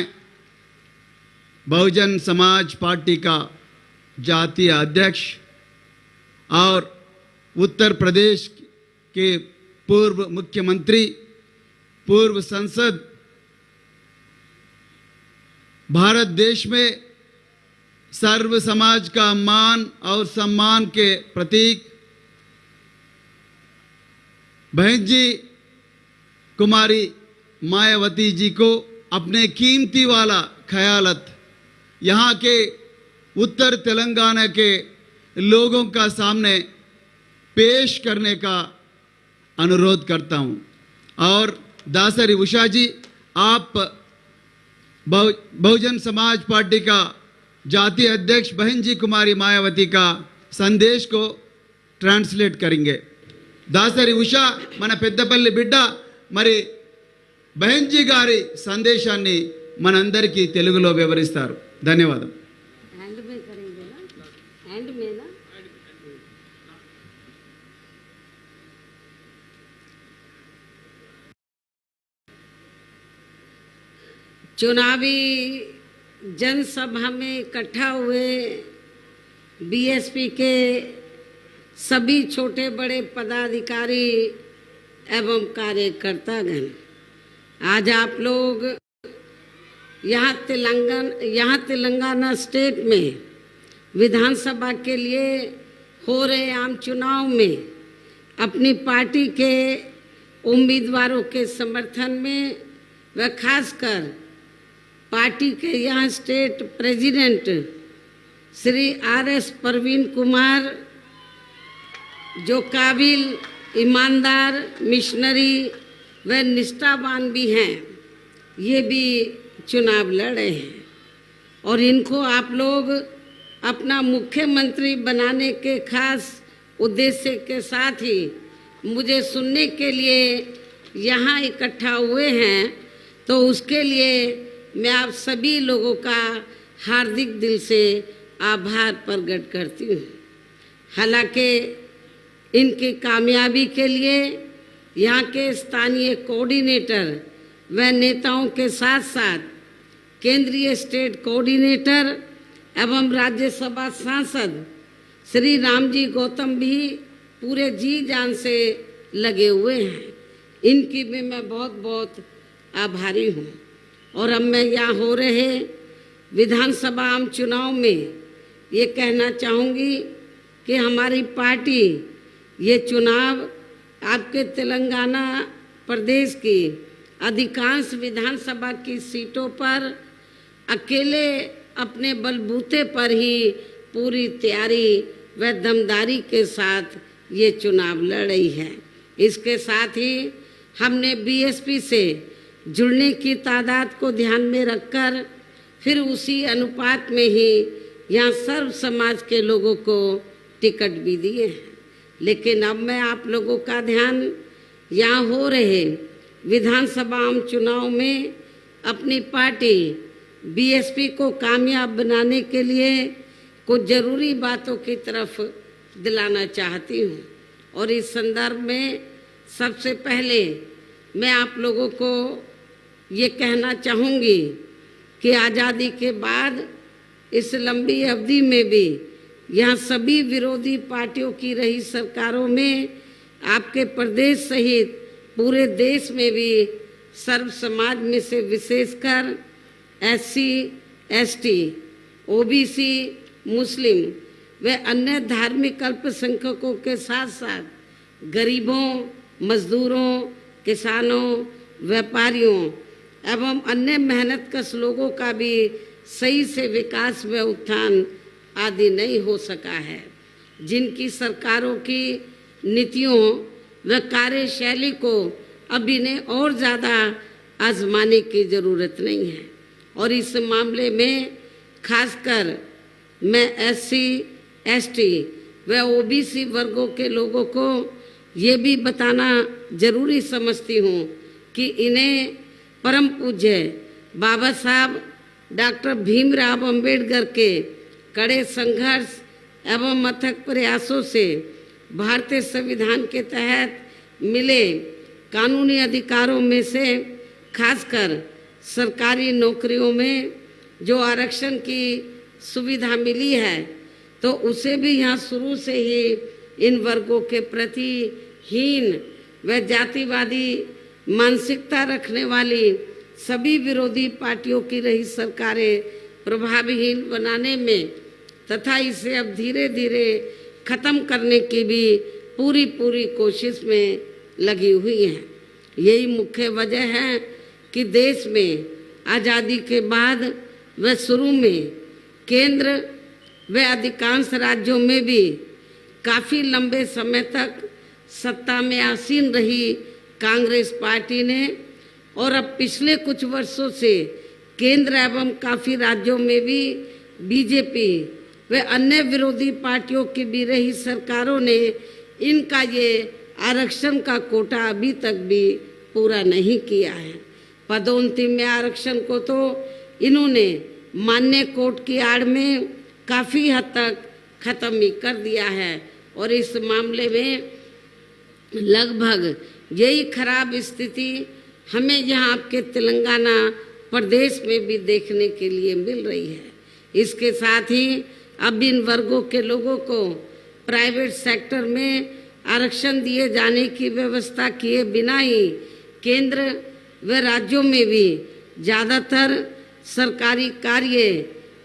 बहुजन समाज पार्टी का जातीय अध्यक्ष और उत्तर प्रदेश के पूर्व मुख्यमंत्री, पूर्व संसद, भारत देश में सर्व समाज का मान और सम्मान के प्रतीक बहनजी कुमारी मायावती जी को अपने कीमती वाला ख्यालत यहाँ के उत्तर तेलंगाना के लोगों का सामने पेश करने का अनुरोध करता हूँ. और दासरी उषा जी, आप बहुजन समाज पार्टी का जातीय अध्यक्ष बहनजी कुमारी मायावती का संदेश को ट्रांसलेट करेंगे. दासरी उषा మన పెద్దపల్లి బిడ్డ మరి బహెన్జీ గారి సందేశాన్ని మనందరికీ తెలుగులో వివరిస్తారు. ధన్యవాదం. चुनावी जनसभा में इकट्ठा हुए बीएसपी के सभी छोटे बड़े पदाधिकारी एवं कार्यकर्तागण, आज आप लोग यहाँ तेलंगाना स्टेट में विधानसभा के लिए हो रहे आम चुनाव में अपनी पार्टी के उम्मीदवारों के समर्थन में व खासकर पार्टी के यहाँ state president Shri RS. Parveen Kumar, जो काबिल, ईमानदार, मिशनरी व निष्ठावान भी हैं, ये भी चुनाव लड़ रहे हैं और इनको आप लोग अपना मुख्यमंत्री बनाने के खास उद्देश्य के साथ ही मुझे सुनने के लिए यहाँ इकट्ठा हुए हैं, तो उसके लिए मैं आप सभी लोगों का हार्दिक दिल से आभार प्रकट करती हूँ। हालांकि इनकी कामयाबी के लिए यहाँ के स्थानीय कोऑर्डिनेटर व नेताओं के साथ साथ केंद्रीय स्टेट कोऑर्डिनेटर एवं राज्यसभा सांसद श्री रामजी गौतम भी पूरे जी जान से लगे हुए हैं। इनकी भी मैं बहुत बहुत आभारी हूँ। और अब मैं यहाँ हो रहे विधानसभा आम चुनाव में ये कहना चाहूँगी कि हमारी पार्टी ये चुनाव आपके तेलंगाना प्रदेश की अधिकांश विधानसभा की सीटों पर अकेले अपने बलबूते पर ही पूरी तैयारी व दमदारी के साथ ये चुनाव लड़ रही है। इसके साथ ही हमने बीएसपी से जुड़ने की तादाद को ध्यान में रखकर फिर उसी अनुपात में ही यहाँ सर्व समाज के लोगों को टिकट भी दिए हैं। लेकिन अब मैं आप लोगों का ध्यान यहाँ हो रहे विधानसभा आम चुनाव में अपनी पार्टी बीएसपी को कामयाब बनाने के लिए कुछ ज़रूरी बातों की तरफ दिलाना चाहती हूँ। और इस संदर्भ में सबसे पहले मैं आप लोगों को ये कहना चाहूँगी कि आज़ादी के बाद इस लंबी अवधि में भी यहाँ सभी विरोधी पार्टियों की रही सरकारों में आपके प्रदेश सहित पूरे देश में भी सर्व समाज में से विशेषकर एससी, एसटी, ओबीसी, मुस्लिम व अन्य धार्मिक अल्पसंख्यकों के साथ साथ गरीबों, मजदूरों, किसानों, व्यापारियों एवं अन्य मेहनतकश लोगों का भी सही से विकास व उत्थान आदि नहीं हो सका है। जिनकी सरकारों की नीतियों व कार्यशैली को अभी ने और ज़्यादा आजमाने की ज़रूरत नहीं है। और इस मामले में खासकर मैं एससी, एसटी व ओबीसी वर्गों के लोगों को ये भी बताना जरूरी समझती हूँ कि इन्हें परम पूज्य बाबा साहब डॉक्टर भीमराव अंबेडकर के कड़े संघर्ष एवं अथक प्रयासों से भारतीय संविधान के तहत मिले कानूनी अधिकारों में से खासकर सरकारी नौकरियों में जो आरक्षण की सुविधा मिली है, तो उसे भी यहाँ शुरू से ही इन वर्गों के प्रति हीन व जातिवादी मानसिकता रखने वाली सभी विरोधी पार्टियों की रही सरकारें प्रभावहीन बनाने में तथा इसे अब धीरे धीरे खत्म करने की भी पूरी कोशिश में लगी हुई हैं। यही मुख्य वजह है कि देश में आज़ादी के बाद व शुरू में केंद्र व अधिकांश राज्यों में भी काफ़ी लंबे समय तक सत्ता में आसीन रही कांग्रेस पार्टी ने और अब पिछले कुछ वर्षों से केंद्र एवं काफ़ी राज्यों में भी बीजेपी व अन्य विरोधी पार्टियों की भी रही सरकारों ने इनका ये आरक्षण का कोटा अभी तक भी पूरा नहीं किया है। पदोन्नति में आरक्षण को तो इन्होंने मान्य कोर्ट की आड़ में काफ़ी हद तक खत्म ही कर दिया है। और इस मामले में लगभग यही खराब स्थिति हमें यहाँ आपके तेलंगाना प्रदेश में भी देखने के लिए मिल रही है। इसके साथ ही अब इन वर्गों के लोगों को प्राइवेट सेक्टर में आरक्षण दिए जाने की व्यवस्था किए बिना ही केंद्र व राज्यों में भी ज़्यादातर सरकारी कार्य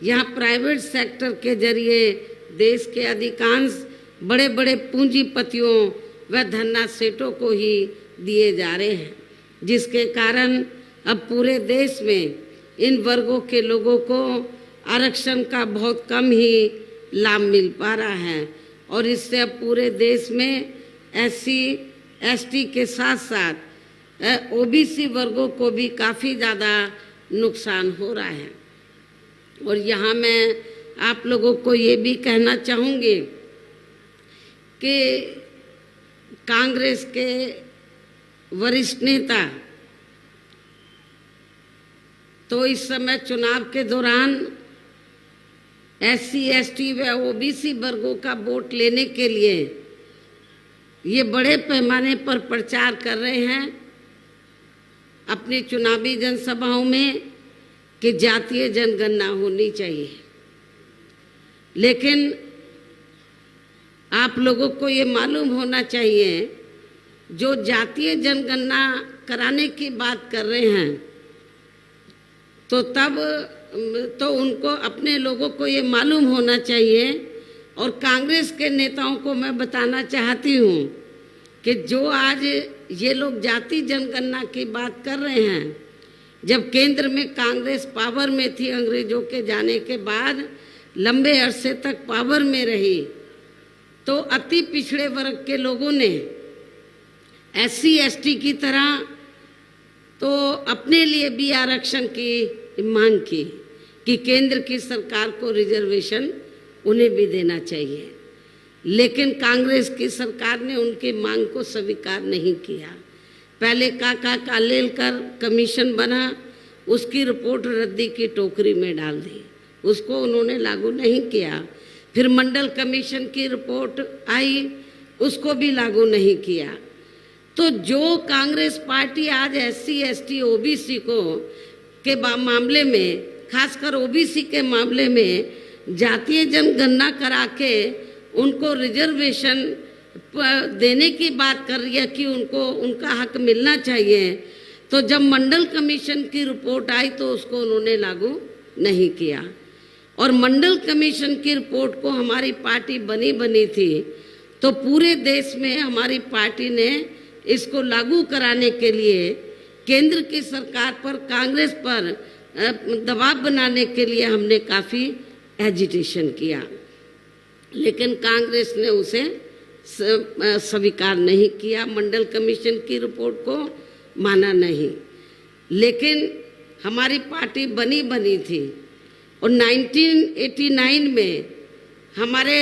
यहाँ प्राइवेट सेक्टर के जरिए देश के अधिकांश बड़े बड़े पूंजीपतियों व धन्ना सेठों को ही दिए जा रहे हैं, जिसके कारण अब पूरे देश में इन वर्गों के लोगों को आरक्षण का बहुत कम ही लाभ मिल पा रहा है और इससे अब पूरे देश में SC ST के साथ साथ OBC वर्गों को भी काफ़ी ज़्यादा नुकसान हो रहा है। और यहाँ मैं आप लोगों को ये भी कहना चाहूँगी कि कांग्रेस के वरिष्ठ नेता तो इस समय चुनाव के दौरान SC ST व OBC वर्गों का वोट लेने के लिए ये बड़े पैमाने पर प्रचार कर रहे हैं अपनी चुनावी जनसभाओं में कि जातीय जनगणना होनी चाहिए। लेकिन आप लोगों को ये मालूम होना चाहिए जो जातीय जनगणना कराने की बात कर रहे हैं तो उनको अपने लोगों को ये मालूम होना चाहिए और कांग्रेस के नेताओं को मैं बताना चाहती हूँ कि जो आज ये लोग जाति जनगणना की बात कर रहे हैं, जब केंद्र में कांग्रेस पावर में थी अंग्रेजों के जाने के बाद लंबे अरसे तक पावर में रही, तो अति पिछड़े वर्ग के लोगों ने SC ST की तरह तो अपने लिए भी आरक्षण की मांग की कि केंद्र की सरकार को रिजर्वेशन उन्हें भी देना चाहिए। लेकिन कांग्रेस की सरकार ने उनकी मांग को स्वीकार नहीं किया। पहले काका कालेलकर कमीशन बना, उसकी रिपोर्ट रद्दी की टोकरी में डाल दी, उसको उन्होंने लागू नहीं किया। फिर मंडल कमीशन की रिपोर्ट आई, उसको भी लागू नहीं किया। तो जो कांग्रेस पार्टी आज SC ST OBC को के मामले में, खासकर OBC के मामले में जातीय जनगणना करा के उनको रिजर्वेशन देने की बात कर रही है कि उनको उनका हक मिलना चाहिए, तो जब मंडल कमीशन की रिपोर्ट आई तो उसको उन्होंने लागू नहीं किया। और मंडल कमीशन की रिपोर्ट को हमारी पार्टी बनी थी, तो पूरे देश में हमारी पार्टी ने इसको लागू कराने के लिए केंद्र की सरकार पर, कांग्रेस पर दबाव बनाने के लिए हमने काफ़ी एजिटेशन किया, लेकिन कांग्रेस ने उसे स्वीकार नहीं किया, मंडल कमीशन की रिपोर्ट को माना नहीं। लेकिन हमारी पार्टी बनी थी और 1989 में हमारे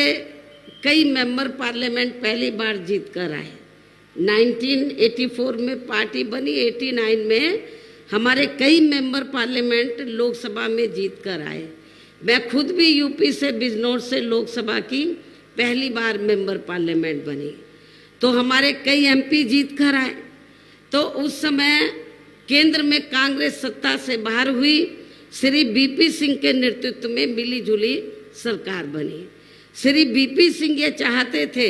कई मेंबर पार्लियामेंट पहली बार जीत कर आए। 1984 में पार्टी बनी, 89 में हमारे कई मेंबर पार्लियामेंट लोकसभा में जीत कर आए। मैं खुद भी यूपी से, बिजनौर से लोकसभा की पहली बार मेंबर पार्लियामेंट बनी, तो हमारे कई MP जीत कर आए। तो उस समय केंद्र में कांग्रेस सत्ता से बाहर हुई, श्री BP सिंह के नेतृत्व में मिली जुली सरकार बनी। श्री BP सिंह ये चाहते थे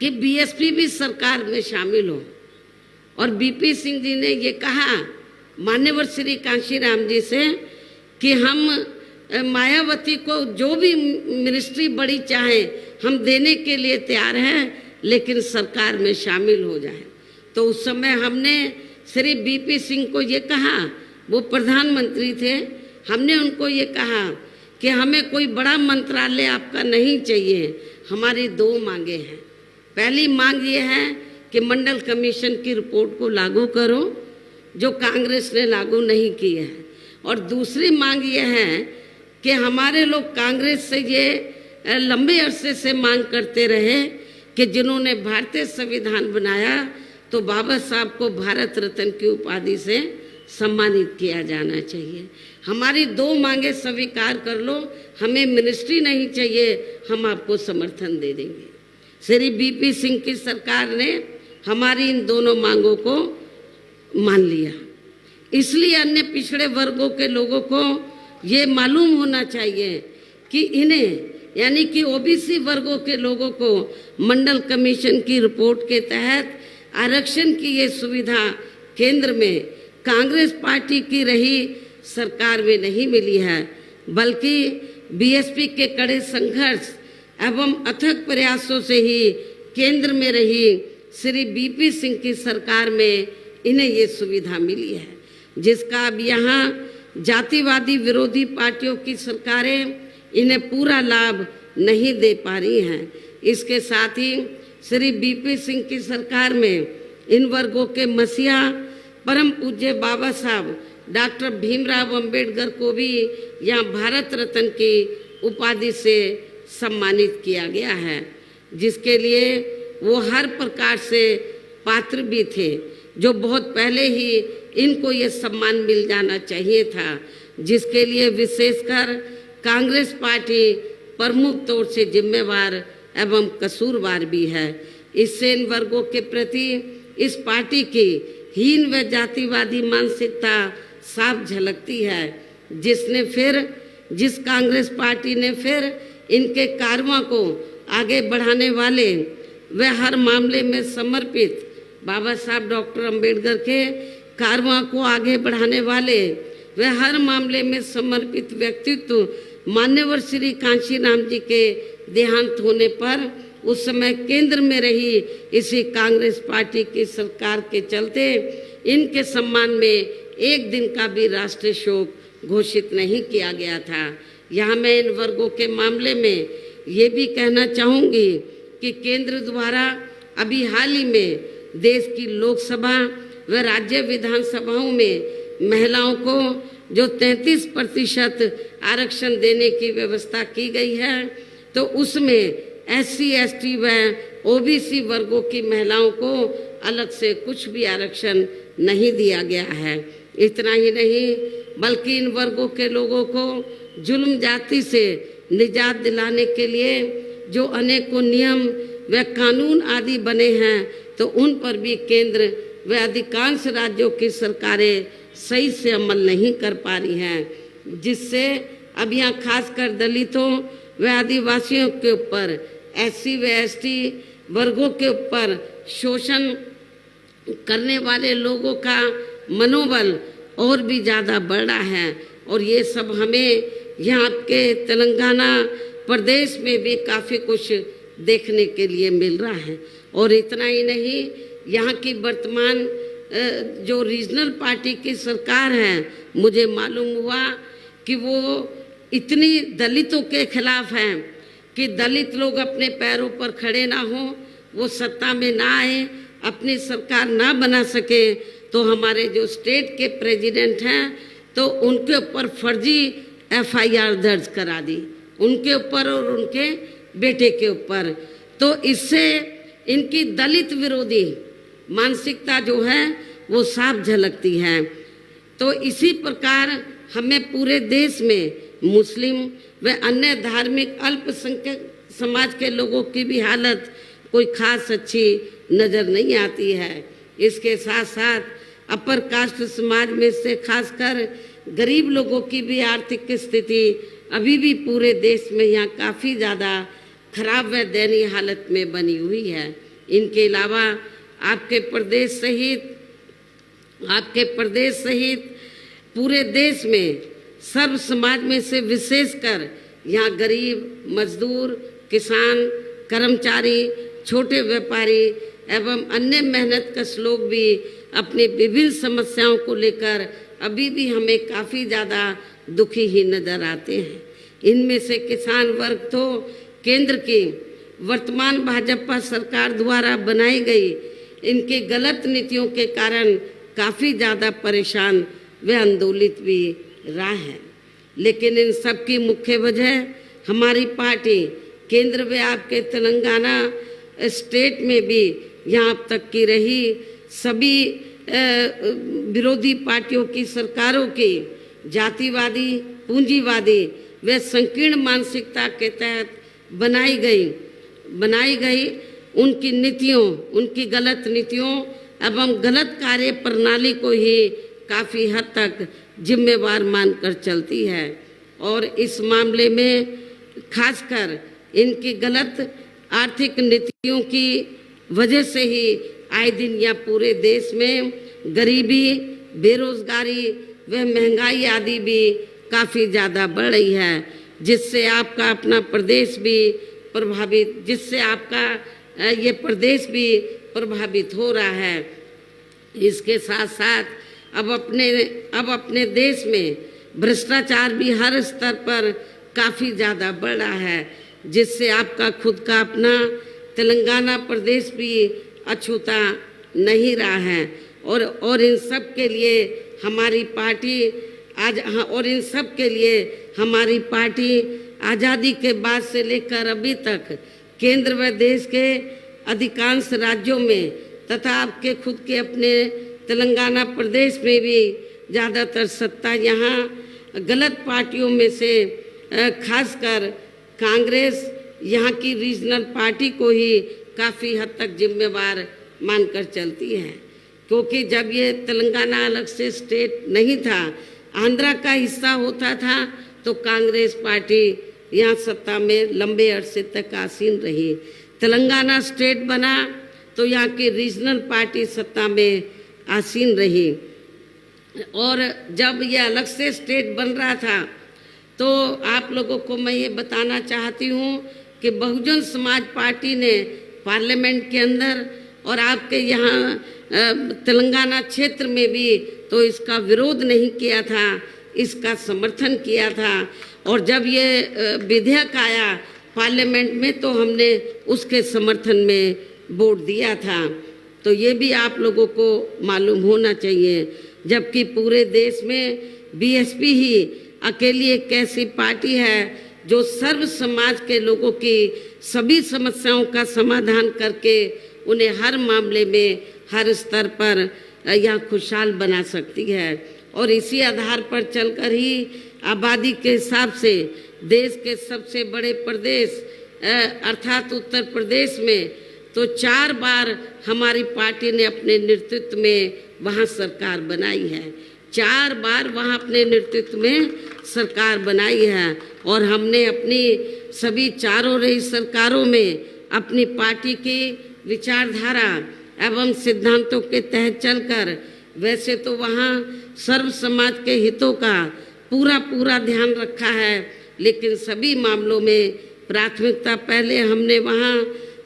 कि BSP भी सरकार में शामिल हो, और BP सिंह जी ने ये कहा मान्यवर श्री कांशीराम जी से कि हम मायावती को जो भी मिनिस्ट्री बड़ी चाहे हम देने के लिए तैयार हैं, लेकिन सरकार में शामिल हो जाए। तो उस समय हमने श्री BP सिंह को ये कहा, वो प्रधानमंत्री थे, हमने उनको ये कहा कि हमें कोई बड़ा मंत्रालय आपका नहीं चाहिए, हमारी 2 मांगे हैं। पहली मांग ये है कि मंडल कमीशन की रिपोर्ट को लागू करो, जो कांग्रेस ने लागू नहीं की है, और दूसरी मांग ये है कि हमारे लोग कांग्रेस से ये लंबे अरसे से मांग करते रहे कि जिन्होंने भारतीय संविधान बनाया तो बाबा साहब को भारत रत्न की उपाधि से सम्मानित किया जाना चाहिए। हमारी 2 मांगे स्वीकार कर लो, हमें मिनिस्ट्री नहीं चाहिए, हम आपको समर्थन दे देंगे। श्री BP सिंह की सरकार ने हमारी इन दोनों मांगों को मान लिया, इसलिए अन्य पिछड़े वर्गों के लोगों को ये मालूम होना चाहिए कि इन्हें यानी कि ओबीसी वर्गों के लोगों को मंडल कमीशन की रिपोर्ट के तहत आरक्षण की ये सुविधा केंद्र में कांग्रेस पार्टी की रही सरकार में नहीं मिली है, बल्कि बीएसपी के कड़े संघर्ष एवं अथक प्रयासों से ही केंद्र में रही श्री बीपी सिंह की सरकार में इन्हें ये सुविधा मिली है, जिसका अब यहाँ जातिवादी विरोधी पार्टियों की सरकारें इन्हें पूरा लाभ नहीं दे पा रही हैं। इसके साथ ही श्री बीपी सिंह की सरकार में इन वर्गों के मसीहा परम पूज्य बाबा साहब डॉक्टर भीमराव अंबेडकर को भी यहाँ भारत रत्न की उपाधि से सम्मानित किया गया है, जिसके लिए वो हर प्रकार से पात्र भी थे, जो बहुत पहले ही इनको ये सम्मान मिल जाना चाहिए था, जिसके लिए विशेषकर कांग्रेस पार्टी प्रमुख तौर से जिम्मेवार एवं कसूरवार भी है। इससे इन वर्गों के प्रति इस पार्टी की हीन व जातिवादी मानसिकता साफ झलकती है, जिस कांग्रेस पार्टी ने फिर इनके कारवां को आगे बढ़ाने वाले व हर मामले में समर्पित बाबा साहब डॉक्टर अंबेडकर के कारवां को आगे बढ़ाने वाले व हर मामले में समर्पित व्यक्तित्व मान्यवर श्री कांशीराम जी के देहांत होने पर उस समय केंद्र में रही इसी कांग्रेस पार्टी की सरकार के चलते इनके सम्मान में एक दिन का भी राष्ट्रीय शोक घोषित नहीं किया गया था। यहाँ मैं इन वर्गों के मामले में ये भी कहना चाहूँगी कि केंद्र द्वारा अभी हाल ही में देश की लोकसभा व राज्य विधानसभाओं में महिलाओं को जो 33% आरक्षण देने की व्यवस्था की गई है, तो उसमें SC, ST व OBC वर्गों की महिलाओं को अलग से कुछ भी आरक्षण नहीं दिया गया है। इतना ही नहीं बल्कि इन वर्गों के लोगों को जुल्म जाति से निजात दिलाने के लिए जो अनेकों नियम व कानून आदि बने हैं, तो उन पर भी केंद्र व अधिकांश राज्यों की सरकारें सही से अमल नहीं कर पा रही हैं, जिससे अब यहाँ खासकर दलितों व आदिवासियों के ऊपर SC व ST वर्गों के ऊपर शोषण करने वाले लोगों का मनोबल और भी ज़्यादा बढ़ रहा है। और ये सब हमें यहाँ के तेलंगाना प्रदेश में भी काफ़ी कुछ देखने के लिए मिल रहा है। और इतना ही नहीं, यहाँ की वर्तमान जो रीजनल पार्टी की सरकार है, मुझे मालूम हुआ कि वो इतनी दलितों के खिलाफ हैं कि दलित लोग अपने पैरों पर खड़े ना हो, वो सत्ता में ना आए, अपनी सरकार ना बना सके, तो हमारे जो स्टेट के प्रेसिडेंट हैं तो उनके ऊपर फर्जी FIR दर्ज करा दी, उनके ऊपर और उनके बेटे के ऊपर। तो इससे इनकी दलित विरोधी मानसिकता जो है वो साफ झलकती है। तो इसी प्रकार हमें पूरे देश में मुस्लिम व अन्य धार्मिक अल्पसंख्यक समाज के लोगों की भी हालत कोई खास अच्छी नज़र नहीं आती है। इसके साथ साथ अपर कास्ट समाज में से खासकर गरीब लोगों की भी आर्थिक स्थिति अभी भी पूरे देश में यहाँ काफ़ी ज़्यादा खराब व दयनीय हालत में बनी हुई है। इनके अलावा आपके प्रदेश सहित पूरे देश में सर्व समाज में से विशेषकर यहाँ गरीब, मजदूर, किसान, कर्मचारी, छोटे व्यापारी एवं अन्य मेहनतकश लोग भी अपनी विभिन्न समस्याओं को लेकर अभी भी हमें काफ़ी ज़्यादा दुखी ही नज़र आते हैं। इनमें से किसान वर्ग तो केंद्र की वर्तमान भाजपा सरकार द्वारा बनाई गई इनकी गलत नीतियों के कारण काफ़ी ज़्यादा परेशान व आंदोलित भी रहा है। लेकिन इन सब की मुख्य वजह हमारी पार्टी केंद्र व आपके तेलंगाना स्टेट में भी यहाँ अब तक की रही सभी विरोधी पार्टियों की सरकारों की जातिवादी, पूंजीवादी व संकीर्ण मानसिकता के तहत बनाई गई उनकी गलत नीतियों एवं गलत कार्य प्रणाली को ही काफ़ी हद तक जिम्मेवार मानकर चलती है। और इस मामले में खासकर इनकी गलत आर्थिक नीतियों की वजह से ही आए दिन या पूरे देश में गरीबी, बेरोजगारी व महंगाई आदि भी काफ़ी ज़्यादा बढ़ रही है, जिससे आपका अपना प्रदेश भी प्रभावित ये प्रदेश भी प्रभावित हो रहा है। इसके साथ साथ अब अपने देश में भ्रष्टाचार भी हर स्तर पर काफ़ी ज़्यादा बढ़ रहा है, जिससे आपका खुद का अपना तेलंगाना प्रदेश भी अछूता नहीं रहा है। और इन सब के लिए हमारी पार्टी आज़ादी के बाद से लेकर अभी तक केंद्र व देश के अधिकांश राज्यों में तथा आपके खुद के अपने तेलंगाना प्रदेश में भी ज़्यादातर सत्ता यहाँ गलत पार्टियों में से खासकर कांग्रेस यहाँ की रीजनल पार्टी को ही काफ़ी हद तक जिम्मेवार मानकर चलती है। क्योंकि जब ये तेलंगाना अलग से स्टेट नहीं था, आंध्रा का हिस्सा होता था, तो कांग्रेस पार्टी यहाँ सत्ता में लंबे अरसे तक आसीन रही। तेलंगाना स्टेट बना तो यहाँ की रीजनल पार्टी सत्ता में आसीन रही। और जब ये अलग से स्टेट बन रहा था तो आप लोगों को मैं ये बताना चाहती हूँ कि बहुजन समाज पार्टी ने पार्लियामेंट के अंदर और आपके यहाँ तेलंगाना क्षेत्र में भी तो इसका विरोध नहीं किया था, इसका समर्थन किया था। और जब ये विधेयक आया पार्लियामेंट में तो हमने उसके समर्थन में वोट दिया था। तो ये भी आप लोगों को मालूम होना चाहिए, जबकि पूरे देश में बीएसपी ही अकेली एक ऐसी पार्टी है जो सर्व समाज के लोगों की सभी समस्याओं का समाधान करके उन्हें हर मामले में हर स्तर पर यहाँ खुशहाल बना सकती है। और इसी आधार पर चलकर ही आबादी के हिसाब से देश के सबसे बड़े प्रदेश अर्थात उत्तर प्रदेश में तो 4 बार हमारी पार्टी ने अपने नेतृत्व में वहाँ सरकार बनाई है। 4 बार वहाँ अपने नेतृत्व में सरकार बनाई है। और हमने अपनी सभी चारों रही सरकारों में अपनी पार्टी की विचारधारा एवं सिद्धांतों के तहत चलकर वैसे तो वहाँ सर्व समाज के हितों का पूरा ध्यान रखा है, लेकिन सभी मामलों में प्राथमिकता पहले हमने वहाँ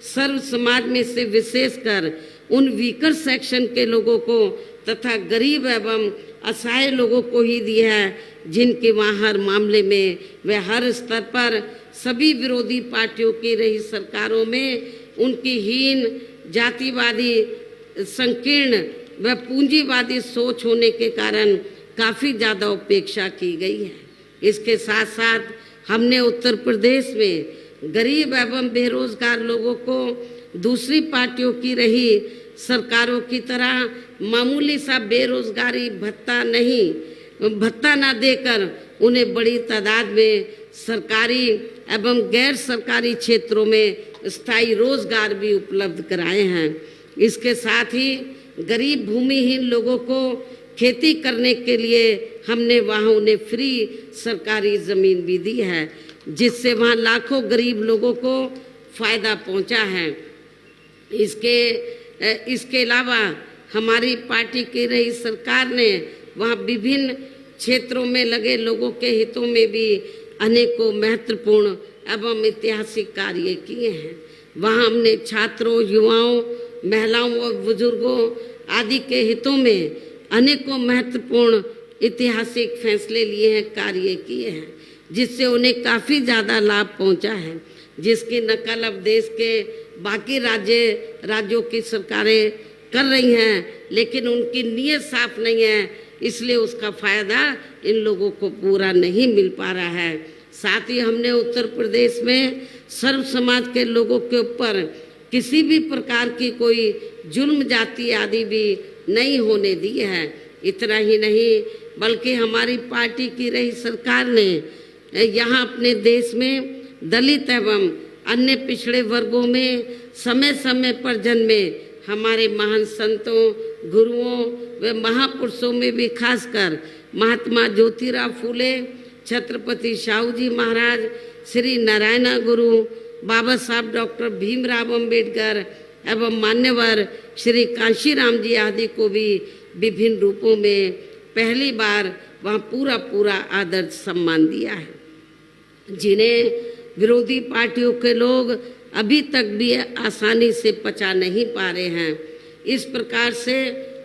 सर्व समाज में से विशेषकर उन वीकर सेक्शन के लोगों को तथा गरीब एवं असहाय लोगों को ही दी है, जिनके वहाँ हर मामले में व हर स्तर पर सभी विरोधी पार्टियों की रही सरकारों में उनकी हीन, जातिवादी, संकीर्ण व पूंजीवादी सोच होने के कारण काफ़ी ज़्यादा उपेक्षा की गई है। इसके साथ साथ हमने उत्तर प्रदेश में गरीब एवं बेरोजगार लोगों को दूसरी पार्टियों की रही सरकारों की तरह मामूली सा बेरोजगारी भत्ता ना देकर उन्हें बड़ी तादाद में सरकारी एवं गैर सरकारी क्षेत्रों में स्थायी रोजगार भी उपलब्ध कराए हैं। इसके साथ ही गरीब भूमिहीन लोगों को खेती करने के लिए हमने वहाँ उन्हें फ्री सरकारी ज़मीन भी दी है, जिससे वहाँ लाखों गरीब लोगों को फ़ायदा पहुँचा है। इसके अलावा हमारी पार्टी की रही सरकार ने वहाँ विभिन्न क्षेत्रों में लगे लोगों के हितों में भी अनेकों महत्वपूर्ण एवं ऐतिहासिक कार्य किए हैं। वहाँ हमने छात्रों, युवाओं, महिलाओं और बुजुर्गों आदि के हितों में अनेकों महत्वपूर्ण ऐतिहासिक फैसले लिए हैं, कार्य किए हैं, जिससे उन्हें काफ़ी ज़्यादा लाभ पहुंचा है, जिसकी नकल अब देश के बाकी राज्यों की सरकारें कर रही हैं, लेकिन उनकी नीयत साफ नहीं है, इसलिए उसका फ़ायदा इन लोगों को पूरा नहीं मिल पा रहा है। साथ ही हमने उत्तर प्रदेश में सर्व समाज के लोगों के ऊपर किसी भी प्रकार की कोई जुल्म जाति आदि भी नहीं होने दी है। इतना ही नहीं बल्कि हमारी पार्टी की रही सरकार ने यहाँ अपने देश में दलित एवं अन्य पिछड़े वर्गों में समय समय पर जन्मे हमारे महान संतों गुरुओं व महापुरुषों में भी खासकर महात्मा ज्योतिराव फूले, छत्रपति शाहू जी महाराज, श्री नारायण गुरु, बाबा साहब डॉक्टर भीमराव अंबेडकर एवं मान्यवर श्री कांशीराम जी आदि को भी विभिन्न रूपों में पहली बार वहाँ पूरा आदर सम्मान दिया है, जिन्हें विरोधी पार्टियों के लोग अभी तक भी आसानी से पचा नहीं पा रहे हैं। इस प्रकार से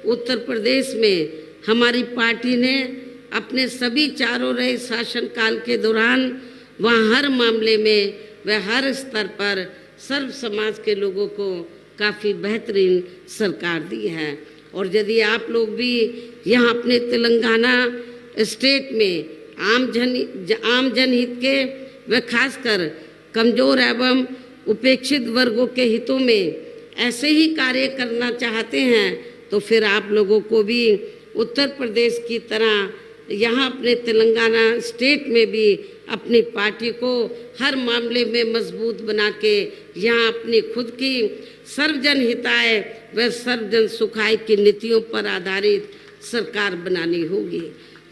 उत्तर प्रदेश में हमारी पार्टी ने अपने सभी चारों रहे शासनकाल के दौरान वहाँ हर मामले में व हर स्तर पर सर्व समाज के लोगों को काफ़ी बेहतरीन सरकार दी है। और यदि आप लोग भी यहाँ अपने तेलंगाना स्टेट में आम जनहित के व खासकर कमजोर एवं उपेक्षित वर्गों के हितों में ऐसे ही कार्य करना चाहते हैं तो फिर आप लोगों को भी उत्तर प्रदेश की तरह यहाँ अपने तेलंगाना स्टेट में भी अपनी पार्टी को हर मामले में मजबूत बना के यहाँ अपनी खुद की सर्वजन हिताय व सर्वजन सुखाय की नीतियों पर आधारित सरकार बनानी होगी,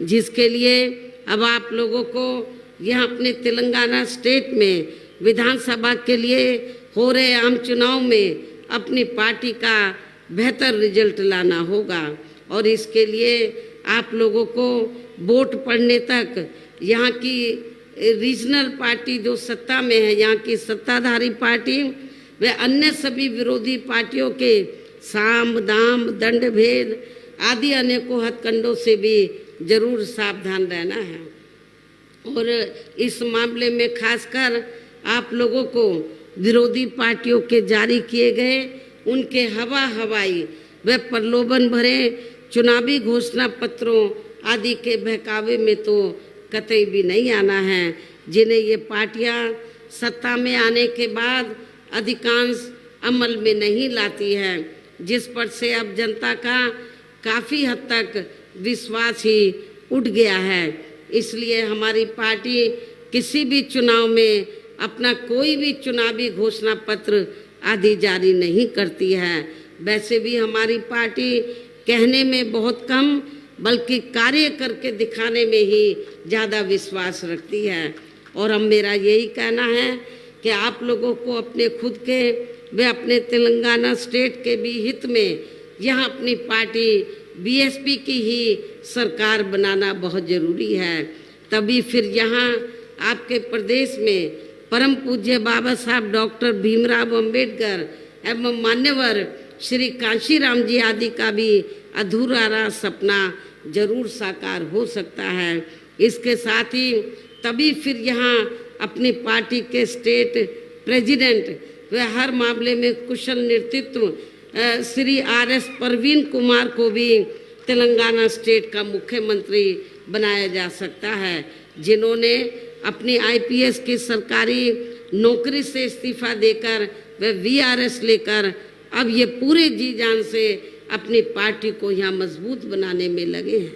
जिसके लिए अब आप लोगों को यहाँ अपने तेलंगाना स्टेट में विधानसभा के लिए हो रहे आम चुनाव में अपनी पार्टी का बेहतर रिजल्ट लाना होगा। और इसके लिए आप लोगों को वोट पड़ने तक यहाँ की रीजनल पार्टी जो सत्ता में है, यहाँ की सत्ताधारी पार्टी व अन्य सभी विरोधी पार्टियों के साम दाम दंड भेद आदि अनेकों हथकंडों से भी जरूर सावधान रहना है। और इस मामले में खासकर आप लोगों को विरोधी पार्टियों के जारी किए गए उनके हवाई व प्रलोभन भरे चुनावी घोषणा पत्रों आदि के बहकावे में तो कतई भी नहीं आना है, जिन्हें ये पार्टियां सत्ता में आने के बाद अधिकांश अमल में नहीं लाती है, जिस पर से अब जनता का काफ़ी हद तक विश्वास ही उठ गया है। इसलिए हमारी पार्टी किसी भी चुनाव में अपना कोई भी चुनावी घोषणा पत्र आदि जारी नहीं करती है। वैसे भी हमारी पार्टी कहने में बहुत कम बल्कि कार्य करके दिखाने में ही ज़्यादा विश्वास रखती है। और अब मेरा यही कहना है कि आप लोगों को अपने खुद के व अपने तेलंगाना स्टेट के भी हित में यहाँ अपनी पार्टी बीएसपी की ही सरकार बनाना बहुत ज़रूरी है। तभी फिर यहाँ आपके प्रदेश में परम पूज्य बाबा साहब डॉक्टर भीमराव अंबेडकर एवं मान्यवर श्री कांशीराम जी आदि का भी अधूरा सपना जरूर साकार हो सकता है। इसके साथ ही तभी फिर यहाँ अपनी पार्टी के स्टेट प्रेसिडेंट व हर मामले में कुशल नेतृत्व श्री आर.एस. परवीन कुमार को भी तेलंगाना स्टेट का मुख्यमंत्री बनाया जा सकता है, जिन्होंने अपनी आईपीएस की सरकारी नौकरी से इस्तीफा देकर व वीआरएस लेकर अब ये पूरे जी जान से अपनी पार्टी को यहाँ मजबूत बनाने में लगे हैं,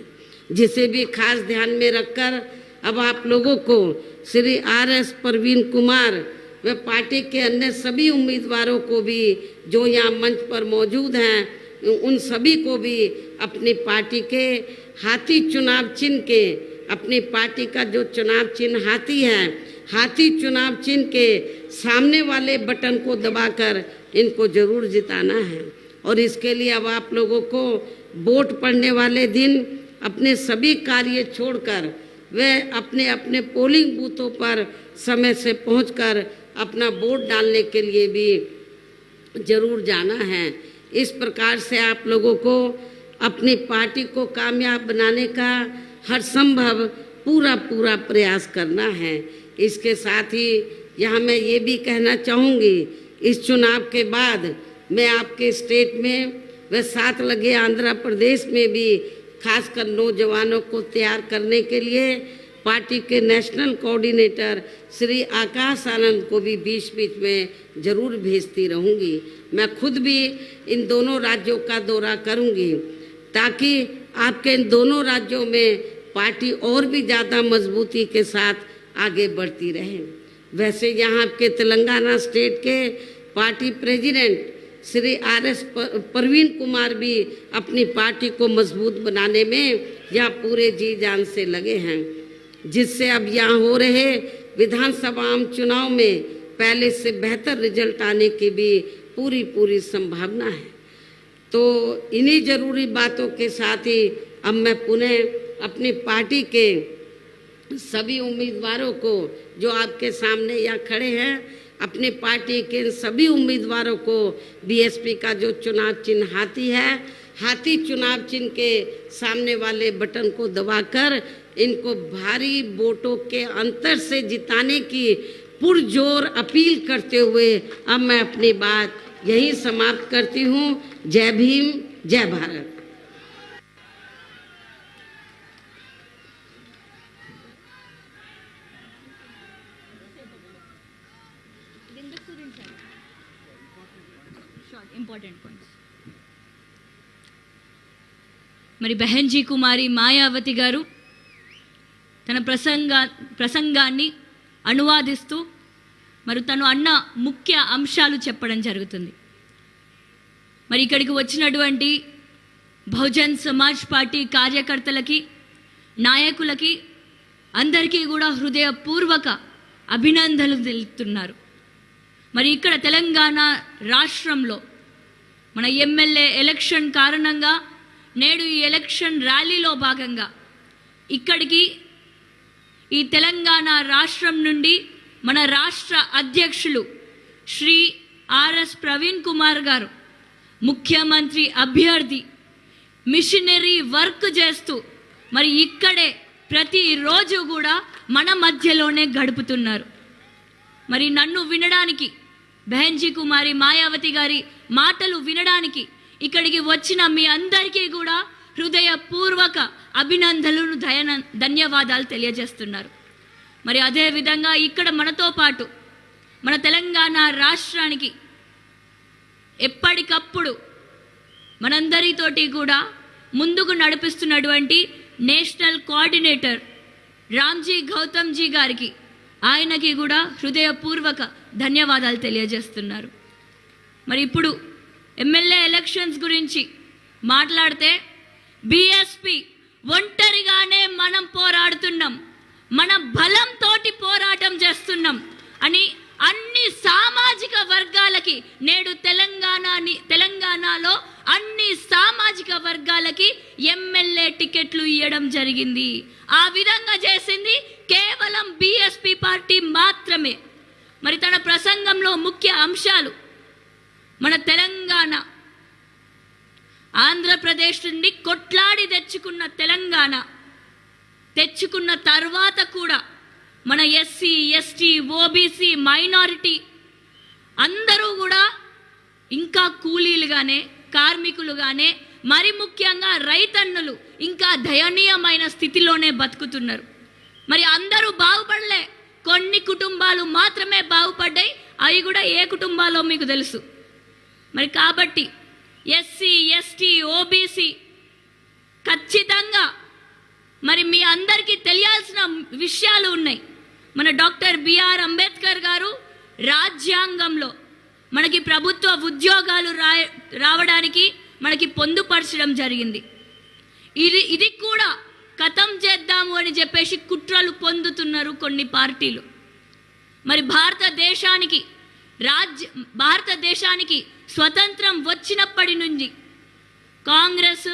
जिसे भी खास ध्यान में रखकर अब आप लोगों को श्री आर.एस. परवीन कुमार व पार्टी के अन्य सभी उम्मीदवारों को भी जो यहाँ मंच पर मौजूद हैं उन सभी को भी अपनी पार्टी के हाथी चुनाव चिन्ह के अपनी पार्टी का जो चुनाव चिन्ह हाथी है, हाथी चुनाव चिन्ह के सामने वाले बटन को दबाकर इनको जरूर जिताना है। और इसके लिए अब आप लोगों को वोट पड़ने वाले दिन अपने सभी कार्य छोड़कर वे अपने अपने पोलिंग बूथों पर समय से पहुंचकर अपना वोट डालने के लिए भी जरूर जाना है। इस प्रकार से आप लोगों को अपनी पार्टी को कामयाब बनाने का हर संभव पूरा प्रयास करना है। इसके साथ ही यहाँ मैं ये भी कहना चाहूँगी, इस चुनाव के बाद मैं आपके स्टेट में व साथ लगे आंध्र प्रदेश में भी खासकर नौजवानों को तैयार करने के लिए पार्टी के नेशनल कोऑर्डिनेटर श्री आकाश आनंद को भी बीच में जरूर भेजती रहूँगी। मैं खुद भी इन दोनों राज्यों का दौरा करूँगी ताकि आपके इन दोनों राज्यों में पार्टी और भी ज़्यादा मजबूती के साथ आगे बढ़ती रहे। वैसे यहाँ आपके तेलंगाना स्टेट के party president Shri RS Praveen Kumar भी अपनी पार्टी को मजबूत बनाने में यहाँ पूरे जी जान से लगे हैं, जिससे अब यहाँ हो रहे विधानसभा आम चुनाव में पहले से बेहतर रिजल्ट आने की भी पूरी संभावना है। तो इन्हीं जरूरी बातों के साथ ही अब मैं पुनः अपनी पार्टी के सभी उम्मीदवारों को जो आपके सामने यहाँ खड़े हैं, अपनी पार्टी के सभी उम्मीदवारों को बीएसपी का जो चुनाव चिन्ह हाथी है, हाथी चुनाव चिन्ह के सामने वाले बटन को दबाकर इनको भारी वोटों के अंतर से जिताने की पुरजोर अपील करते हुए अब मैं अपनी बात यही समाप्त करती हूँ। जय भीम, जय भारत। Important points. మరి బెహన్జీ కుమారి మాయావతి గారు తన ప్రసంగాన్ని అనువాదిస్తూ మరి తను అన్న ముఖ్య అంశాలు చెప్పడం జరుగుతుంది. మరి ఇక్కడికి వచ్చినటువంటి బహుజన్ సమాజ్ పార్టీ కార్యకర్తలకి, నాయకులకి అందరికీ కూడా హృదయపూర్వక అభినందనలు తెలుపుతున్నారు. మరి ఇక్కడ తెలంగాణ రాష్ట్రంలో మన ఎమ్మెల్యే ఎలక్షన్ కారణంగా నేడు ఈ ఎలక్షన్ ర్యాలీలో భాగంగా ఇక్కడికి ఈ తెలంగాణ రాష్ట్రం నుండి మన రాష్ట్ర అధ్యక్షులు శ్రీ RS ప్రవీణ్ కుమార్ గారు ముఖ్యమంత్రి అభ్యర్థి మిషనరీ వర్క్ చేస్తూ మరి ఇక్కడే ప్రతిరోజు కూడా మన మధ్యలోనే గడుపుతున్నారు. మరి నన్ను వినడానికి, బెహన్జీ కుమారి మాయావతి గారి మాటలు వినడానికి ఇక్కడికి వచ్చిన మీ అందరికీ కూడా హృదయపూర్వక అభినందనలు, ధన్యవాదాలు తెలియజేస్తున్నారు. మరి అదేవిధంగా ఇక్కడ మనతో పాటు మన తెలంగాణ రాష్ట్రానికి ఎప్పటికప్పుడు మనందరితోటి కూడా ముందుకు నడిపిస్తున్నటువంటి నేషనల్ కోఆర్డినేటర్ రామ్జీ గౌతమ్జీ గారికి, ఆయనకి కూడా హృదయపూర్వక ధన్యవాదాలు తెలియజేస్తున్నారు. మరి ఇప్పుడు ఎమ్మెల్యే ఎలక్షన్స్ గురించి మాట్లాడితే బీఎస్పీ ఒంటరిగానే మనం పోరాడుతున్నాం, మన బలంతోటి పోరాటం చేస్తున్నాం అని అన్ని సామాజిక వర్గాలకి నేడు తెలంగాణలో అన్ని సామాజిక వర్గాలకి ఎమ్మెల్యే టికెట్లు ఇవ్వడం జరిగింది. ఆ విధంగా చేసింది కేవలం బీఎస్పీ పార్టీ మాత్రమే. మరి తన ప్రసంగంలో ముఖ్య అంశాలు మన తెలంగాణ, ఆంధ్రప్రదేశ్ నుండి కొట్లాడి తెచ్చుకున్న తెచ్చుకున్న తర్వాత కూడా మన ఎస్సీ, ఎస్టీ, ఓబీసీ, మైనారిటీ అందరూ కూడా ఇంకా కూలీలుగానే, కార్మికులుగానే, మరి ముఖ్యంగా రైతన్నులు ఇంకా దయనీయమైన స్థితిలోనే బతుకుతున్నారు. మరి అందరూ బాగుపడలే, కొన్ని కుటుంబాలు మాత్రమే బాగుపడ్డాయి. అవి కూడా ఏ కుటుంబాలో మీకు తెలుసు. మరి కాబట్టి ఎస్సీ, ఎస్టీ, ఓబీసీ ఖచ్చితంగా మరి మీ అందరికీ తెలియాల్సిన విషయాలు ఉన్నాయి. మన డాక్టర్ బిఆర్ అంబేద్కర్ గారు రాజ్యాంగంలో మనకి ప్రభుత్వ ఉద్యోగాలు రావడానికి మనకి పొందుపరచడం జరిగింది. ఇది కూడా ఖతం చేద్దాము అని చెప్పేసి కుట్రలు పొందుతున్నారు కొన్ని పార్టీలు. మరి భారతదేశానికి స్వతంత్రం వచ్చినప్పటి నుంచి కాంగ్రెస్,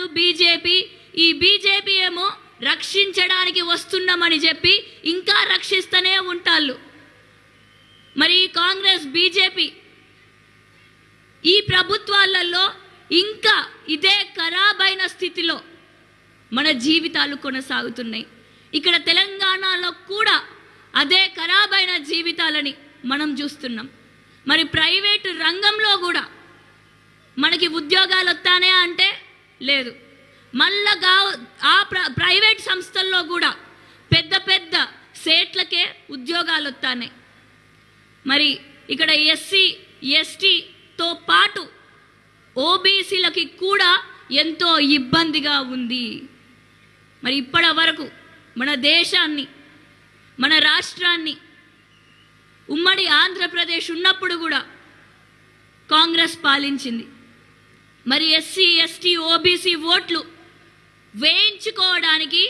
ఈ బీజేపీ ఏమో రక్షించడానికి వస్తున్నామని చెప్పి ఇంకా రక్షిస్తూనే ఉంటాళ్ళు. మరి కాంగ్రెస్, బీజేపీ ఈ ప్రభుత్వాలలో ఇంకా ఇదే ఖరాబైన స్థితిలో మన జీవితాలు కొనసాగుతున్నాయి. ఇక్కడ తెలంగాణలో కూడా అదే ఖరాబైన జీవితాలని మనం చూస్తున్నాం. మరి ప్రైవేటు రంగంలో కూడా మనకి ఉద్యోగాలు వస్తానే అంటే లేదు. మళ్ళా ప్రైవేట్ సంస్థల్లో కూడా పెద్ద సేట్లకే ఉద్యోగాలు వస్తాయి. మరి ఇక్కడ ఎస్సీ, ఎస్టీతో పాటు ఓబీసీలకి కూడా ఎంతో ఇబ్బందిగా ఉంది. మరి ఇప్పటి వరకు మన దేశాన్ని, మన రాష్ట్రాన్ని, ఉమ్మడి ఆంధ్రప్రదేశ్ ఉన్నప్పుడు కూడా కాంగ్రెస్ పాలించింది. మరి ఎస్సీ ఎస్టీ ఓబీసీ ఓట్లు వేయించుకోవడానికి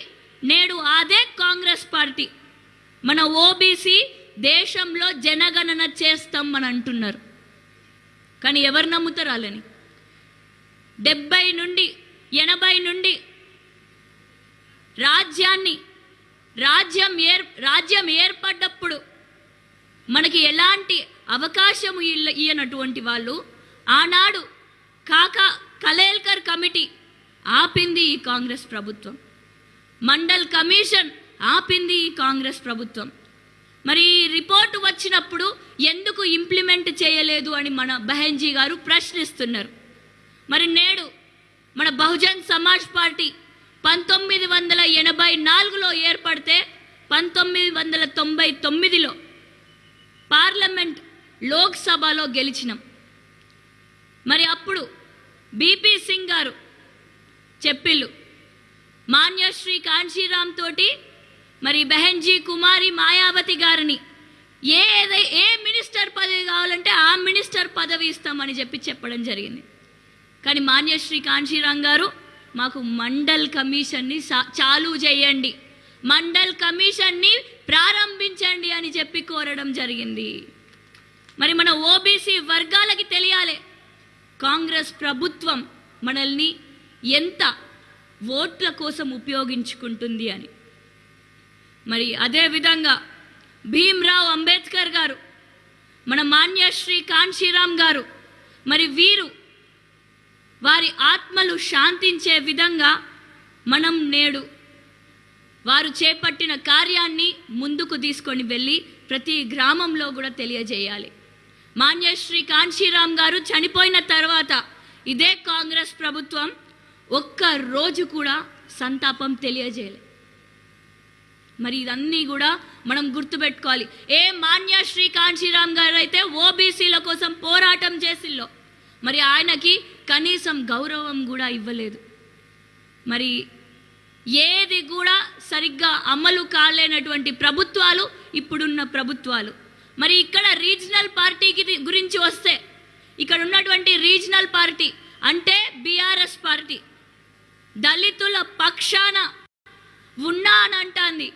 నేడు అదే కాంగ్రెస్ పార్టీ మన ఓబీసీ దేశంలో జనగణన చేస్తాం అని అంటున్నారు. కానీ ఎవరు నమ్ముతారు వాళ్ళని? 70 నుండి 80 నుండి రాజ్యం ఏర్పడ్డప్పుడు మనకి ఎలాంటి అవకాశం ఇయ్యనటువంటి వాళ్ళు ఆనాడు కలేల్కర్ కమిటీ ఆపింది ఈ కాంగ్రెస్ ప్రభుత్వం. మండల్ కమిషన్ ఆపింది ఈ కాంగ్రెస్ ప్రభుత్వం. మరి ఈ రిపోర్టు వచ్చినప్పుడు ఎందుకు ఇంప్లిమెంట్ చేయలేదు అని మన బెహెన్జీ గారు ప్రశ్నిస్తున్నారు. మరి నేడు మన బహుజన్ సమాజ్ పార్టీ 1984లో ఏర్పడితే 1999లో పార్లమెంట్ లోక్సభలో గెలిచినాం. మరి అప్పుడు బీపీ సింగ్ గారు చెప్పిళ్ళు మాన్యశ్రీ కాంశీరామ్ తోటి మరి బెహెన్జీ కుమారి మాయావతి గారిని ఏ మినిస్టర్ పదవి కావాలంటే ఆ మినిస్టర్ పదవి ఇస్తామని చెప్పడం జరిగింది. కానీ మాన్యశ్రీ కాంశీరామ్ గారు మాకు మండల్ కమిషన్ని చాలు చేయండి, మండల్ కమిషన్ని ప్రారంభించండి అని చెప్పి కోరడం జరిగింది. మరి మన ఓబీసీ వర్గాలకి తెలియాలి కాంగ్రెస్ ప్రభుత్వం మనల్ని ఎంత ఓట్ల కోసం ఉపయోగించుకుంటుంది అని. మరి అదేవిధంగా భీమ్రావ్ అంబేద్కర్ గారు, మన మాన్యశ్రీ కాంశీరామ్ గారు, మరి వారి ఆత్మలు శాంతించే విధంగా మనం నేడు వారు చేపట్టిన కార్యాన్ని ముందుకు తీసుకొని వెళ్ళి ప్రతి గ్రామంలో కూడా తెలియజేయాలి. మాన్యశ్రీ కాంశీరామ్ గారు చనిపోయిన తర్వాత ఇదే కాంగ్రెస్ ప్రభుత్వం ఒక్క రోజు కూడా సంతాపం తెలియజేయలే. మరి ఇదన్నీ కూడా మనం గుర్తుపెట్టుకోవాలి. మాన్యశ్రీ కాంశీరామ్ గారు అయితే ఓబీసీల కోసం పోరాటం చేసిల్లో, మరి ఆయనకి కనీసం గౌరవం కూడా ఇవ్వలేదు. మరి ఏది కూడా సరిగ్గా అమలు కాలేనటువంటి ప్రభుత్వాలు ఇప్పుడున్న ప్రభుత్వాలు. మరి ఇక్కడ రీజనల్ పార్టీకి గురించి వస్తే, ఇక్కడ ఉన్నటువంటి రీజనల్ పార్టీ అంటే బీఆర్ఎస్ పార్టీ దళితుల పక్షాన ఉన్నానంటాంది,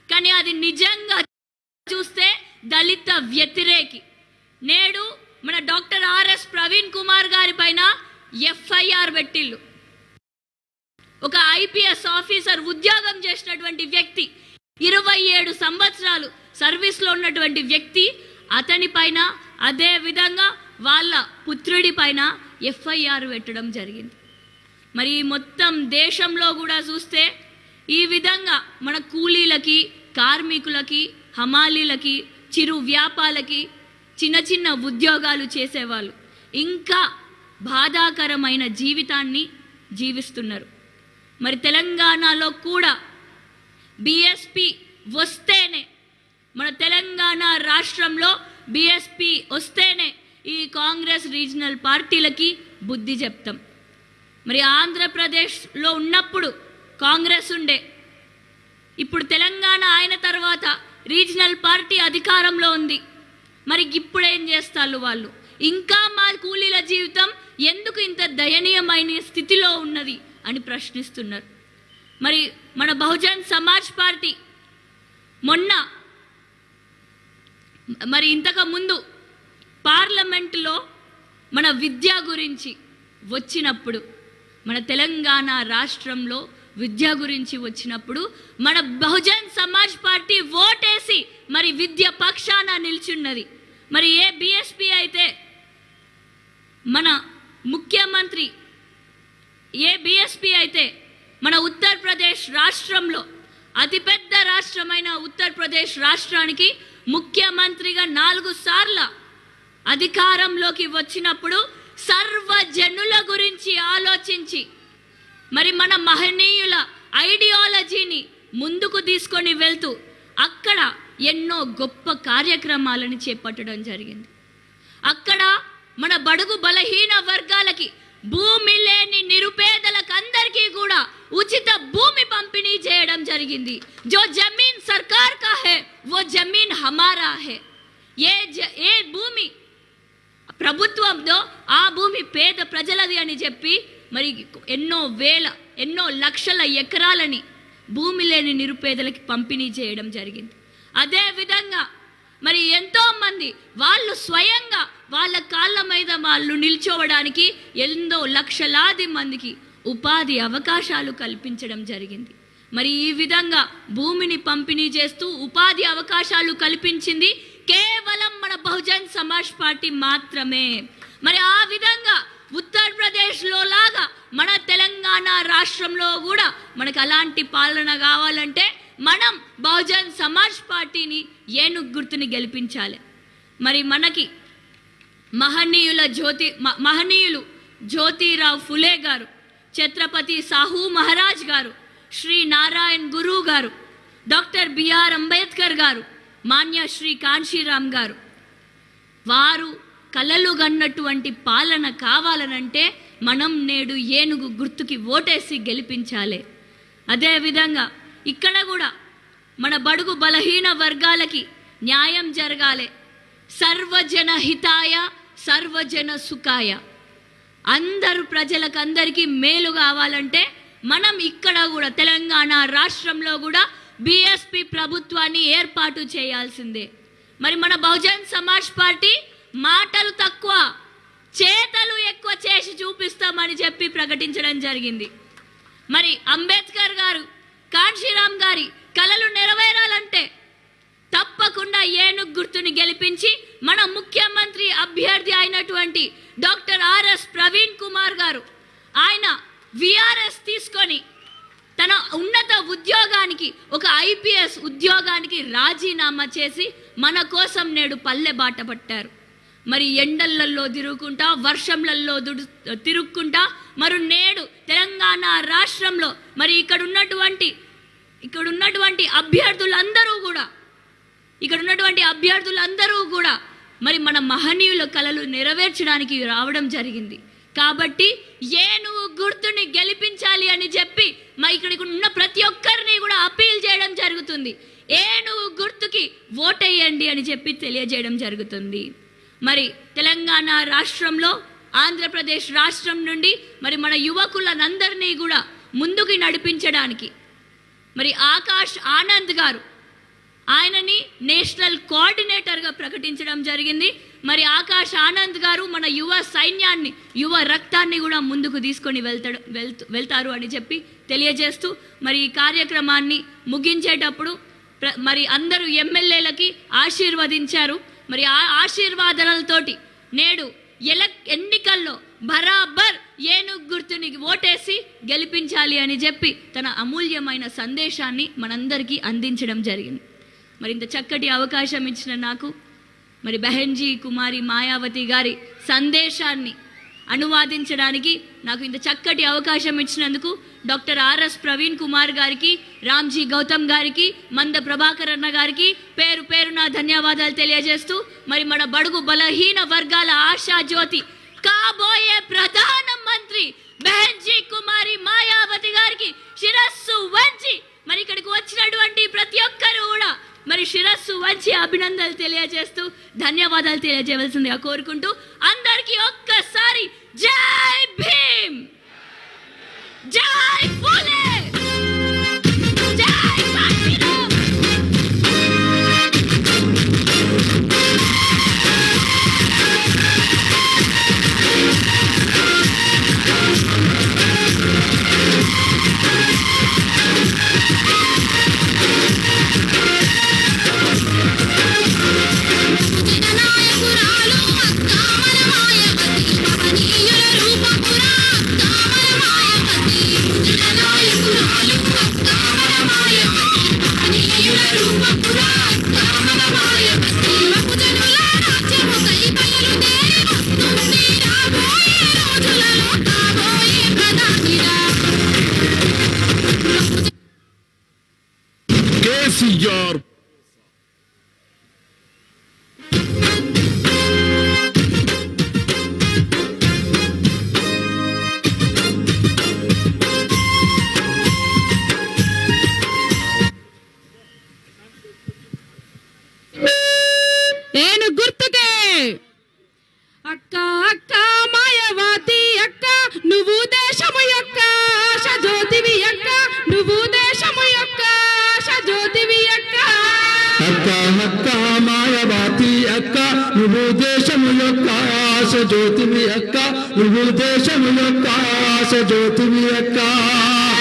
కానీ అది నిజంగా చూస్తే దళిత వ్యతిరేకి. నేడు మన డాక్టర్ ఆర్ఎస్ ప్రవీణ్ కుమార్ గారి పైన ఎఫ్ఐఆర్ పెట్టిళ్ళు. ఒక ఐపీఎస్ ఆఫీసర్ ఉద్యోగం చేసినటువంటి వ్యక్తి, 27 సంవత్సరాలు సర్వీస్లో ఉన్నటువంటి వ్యక్తి, అతని పైన అదే విధంగా వాళ్ళ పుత్రుడి పైన ఎఫ్ఐఆర్ పెట్టడం జరిగింది. మరి మొత్తం దేశంలో కూడా చూస్తే ఈ విధంగా మన కూలీలకి, కార్మికులకి, హమాలీలకి, చిరు వ్యాపాలకి, చిన్న చిన్న ఉద్యోగాలు చేసేవాళ్ళు ఇంకా బాధాకరమైన జీవితాన్ని జీవిస్తున్నారు. మరి తెలంగాణలో కూడా బీఎస్పీ వస్తేనే, మన తెలంగాణ రాష్ట్రంలో బీఎస్పీ వస్తేనే ఈ కాంగ్రెస్ రీజనల్ పార్టీలకి బుద్ధి చెప్తాం. మరి ఆంధ్రప్రదేశ్లో ఉన్నప్పుడు కాంగ్రెస్ ఉండే, ఇప్పుడు తెలంగాణ అయిన తర్వాత రీజనల్ పార్టీ అధికారంలో ఉంది. మరి ఇప్పుడు ఏం చేస్తారు వాళ్ళు? ఇంకా మా కూలీల జీవితం ఎందుకు ఇంత దయనీయమైన స్థితిలో ఉన్నది అని ప్రశ్నిస్తున్నారు. మరి మన బహుజన్ సమాజ్ పార్టీ మరి ఇంతకు ముందు పార్లమెంటులో మన విద్య గురించి వచ్చినప్పుడు, మన తెలంగాణ రాష్ట్రంలో విద్య గురించి వచ్చినప్పుడు మన బహుజన్ సమాజ్ పార్టీ ఓటేసి మరి విద్య పక్షాన నిల్చున్నది. మరి బీఎస్పీ అయితే మన ముఖ్యమంత్రి, బీఎస్పీ అయితే మన ఉత్తరప్రదేశ్ రాష్ట్రంలో, అతిపెద్ద రాష్ట్రమైన ఉత్తరప్రదేశ్ రాష్ట్రానికి ముఖ్యమంత్రిగా 4 సార్లు అధికారంలోకి వచ్చినప్పుడు సర్వజనుల గురించి ఆలోచించి మరి మన మహనీయుల ఐడియాలజీని ముందుకు తీసుకొని వెళ్తూ అక్కడ ఎన్నో గొప్ప కార్యక్రమాలను చేపట్టడం జరిగింది. అక్కడ మన బడుగు బలహీన వర్గాలకి, భూమి లేని నిరుపేదలకు అందరికీ కూడా ఉచిత భూమి పంపిణీ చేయడం జరిగింది. జో జమీన్ సర్కార్ కా హై, వో జమీన్ హమారా హై. ఏ భూమి ప్రభుత్వంలో ఆ భూమి పేద ప్రజలది అని చెప్పి మరి ఎన్నో లక్షల ఎకరాలని భూమి లేని నిరుపేదలకి పంపిణీ చేయడం జరిగింది. అదే విధంగా మరి ఎంతో మంది వాళ్ళు స్వయంగా వాళ్ళ కాళ్ళ మీద వాళ్ళు నిల్చోవడానికి ఎన్నో లక్షలాది మందికి ఉపాధి అవకాశాలు కల్పించడం జరిగింది. మరి ఈ విధంగా భూమిని పంపిణీ చేస్తూ ఉపాధి అవకాశాలు కల్పించింది కేవలం మన బహుజన్ సమాజ్ పార్టీ మాత్రమే. మరి ఆ విధంగా ఉత్తరప్రదేశ్లో లాగా మన తెలంగాణ రాష్ట్రంలో కూడా మనకు అలాంటి పాలన కావాలంటే మనం బహుజన్ సమాజ్ పార్టీని ఏనుగు గుర్తుని గెలిపించాలి. మరి మనకి మహనీయులు జ్యోతిరావు ఫులే గారు, ఛత్రపతి సాహు మహారాజ్ గారు, శ్రీ నారాయణ్ గురు గారు, డాక్టర్ బిఆర్ అంబేద్కర్ గారు, మాన్య శ్రీ కాంశీరామ్ గారు, వారు కలలు గన్నటువంటి పాలన కావాలనంటే మనం నేడు ఏనుగు గుర్తుకి ఓటేసి గెలిపించాలి. అదేవిధంగా ఇక్కడ కూడా మన బడుగు బలహీన వర్గాలకి న్యాయం జరగాలి. సర్వజన హితాయ సర్వజన సుఖాయ, ప్రజలకందరికీ మేలు కావాలంటే మనం ఇక్కడ కూడా తెలంగాణ రాష్ట్రంలో కూడా బీఎస్పీ ప్రభుత్వాన్ని ఏర్పాటు చేయాల్సిందే. మరి మన బహుజన్ సమాజ్ పార్టీ మాటలు తక్కువ చేతలు ఎక్కువ చేసి చూపిస్తామని చెప్పి ప్రకటించడం జరిగింది. మరి అంబేద్కర్ గారు, కాంశీరామ్ గారి కలలు నెరవేరాలంటే తప్పకుండా ఏనుగు గుర్తుని గెలిపించి మన ముఖ్యమంత్రి అభ్యర్థి అయినటువంటి డాక్టర్ ఆర్ఎస్ ప్రవీణ్ కుమార్ గారు ఆయన విఆర్ఎస్ తీసుకొని తన ఉన్నత ఉద్యోగానికి ఒక ఐపీఎస్ ఉద్యోగానికి రాజీనామా చేసి మన కోసం నేడు పల్లె బాట పట్టారు. మరి ఎండలల్లో తిరుగుకుంటా వర్షంలలో తిరుగుకుంటా మరి నేడు తెలంగాణ రాష్ట్రంలో మరి ఇక్కడ ఉన్నటువంటి అభ్యర్థులందరూ కూడా మరి మన మహనీయుల కలలు నెరవేర్చడానికి రావడం జరిగింది. కాబట్టి ఏనుగు గుర్తుని గెలిపించాలి అని చెప్పి మా ఇక్కడ ఉన్న ప్రతి ఒక్కరిని కూడా అపీల్ చేయడం జరుగుతుంది. ఏనుగు గుర్తుకి ఓటేయండి అని చెప్పి తెలియజేయడం జరుగుతుంది. మరి తెలంగాణ రాష్ట్రంలో ఆంధ్రప్రదేశ్ రాష్ట్రం నుండి మరి మన యువకులందరినీ కూడా ముందుకు నడిపించడానికి మరి ఆకాష్ ఆనంద్ గారు ఆయనని నేషనల్ కోఆర్డినేటర్గా ప్రకటించడం జరిగింది. మరి ఆకాష్ ఆనంద్ గారు మన యువ సైన్యాన్ని, యువ రక్తాన్ని కూడా ముందుకు తీసుకొని వెళ్తారు అని చెప్పి తెలియజేస్తూ మరి ఈ కార్యక్రమాన్ని ముగించేటప్పుడు మరి అందరూ ఎమ్మెల్యేలకి ఆశీర్వదించారు. మరి ఆ ఆశీర్వాదాలతోటి నేడు ఎన్నికల్లో బరాబర్ ఏనుగు గుర్తుని ఓటేసి గెలిపించాలి అని చెప్పి తన అమూల్యమైన సందేశాన్ని మనందరికీ అందించడం జరిగింది. మరి ఇంత చక్కటి అవకాశం ఇచ్చిన నాకు మరి బెహన్జీ కుమారి మాయావతి గారి సందేశాన్ని అనువాదించడానికి నాకు ఇంత చక్కటి అవకాశం ఇచ్చినందుకు డాక్టర్ ఆర్ఎస్ ప్రవీణ్ కుమార్ గారికి, రామ్జీ గౌతమ్ గారికి, మంద ప్రభాకర్ అన్న గారికి పేరు పేరున ధన్యవాదాలు తెలియజేస్తూ మరి మన బడుగు బలహీన వర్గాల ఆశా జ్యోతి కాబోయే ప్రధాన మంత్రి బెహన్జీ కుమారి మాయావతి గారికి శిరస్సు వంచి మరి ఇక్కడికి వచ్చినటువంటి ప్రతి ఒక్కరు కూడా మరి శిరస్సు వంచి అభినందనలు తెలియజేస్తూ ధన్యవాదాలు తెలియజేయవలసిందిగా కోరుకుంటూ అందరికీ ఒక్కసారి జై భీమ్, జై ఫూలే, జై కాశీరామ్. కేసీఆర్ ఏను గుర్తుకే అక్క ఆశ జ్యోతివి అక్క నువ్వు దేశము యొక్క ఆశ జ్యోతివి అక్క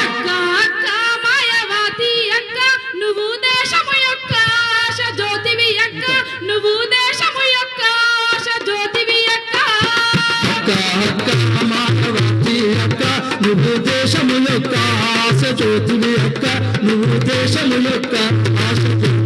అక్క అక్క మాయావతి అక్క నువ్వు దేశము యొక్క ఆశ జ్యోతివి అక్క నువ్వు దేశము యొక్క ఆశ జ్యోతివి అక్క అక్క అక్క మానవతి అక్క నువ్వు దేశము యొక్క ఆశ జ్యోతివి అక్క నువ్వు దేశము యొక్క ఆశ జ్యోతివి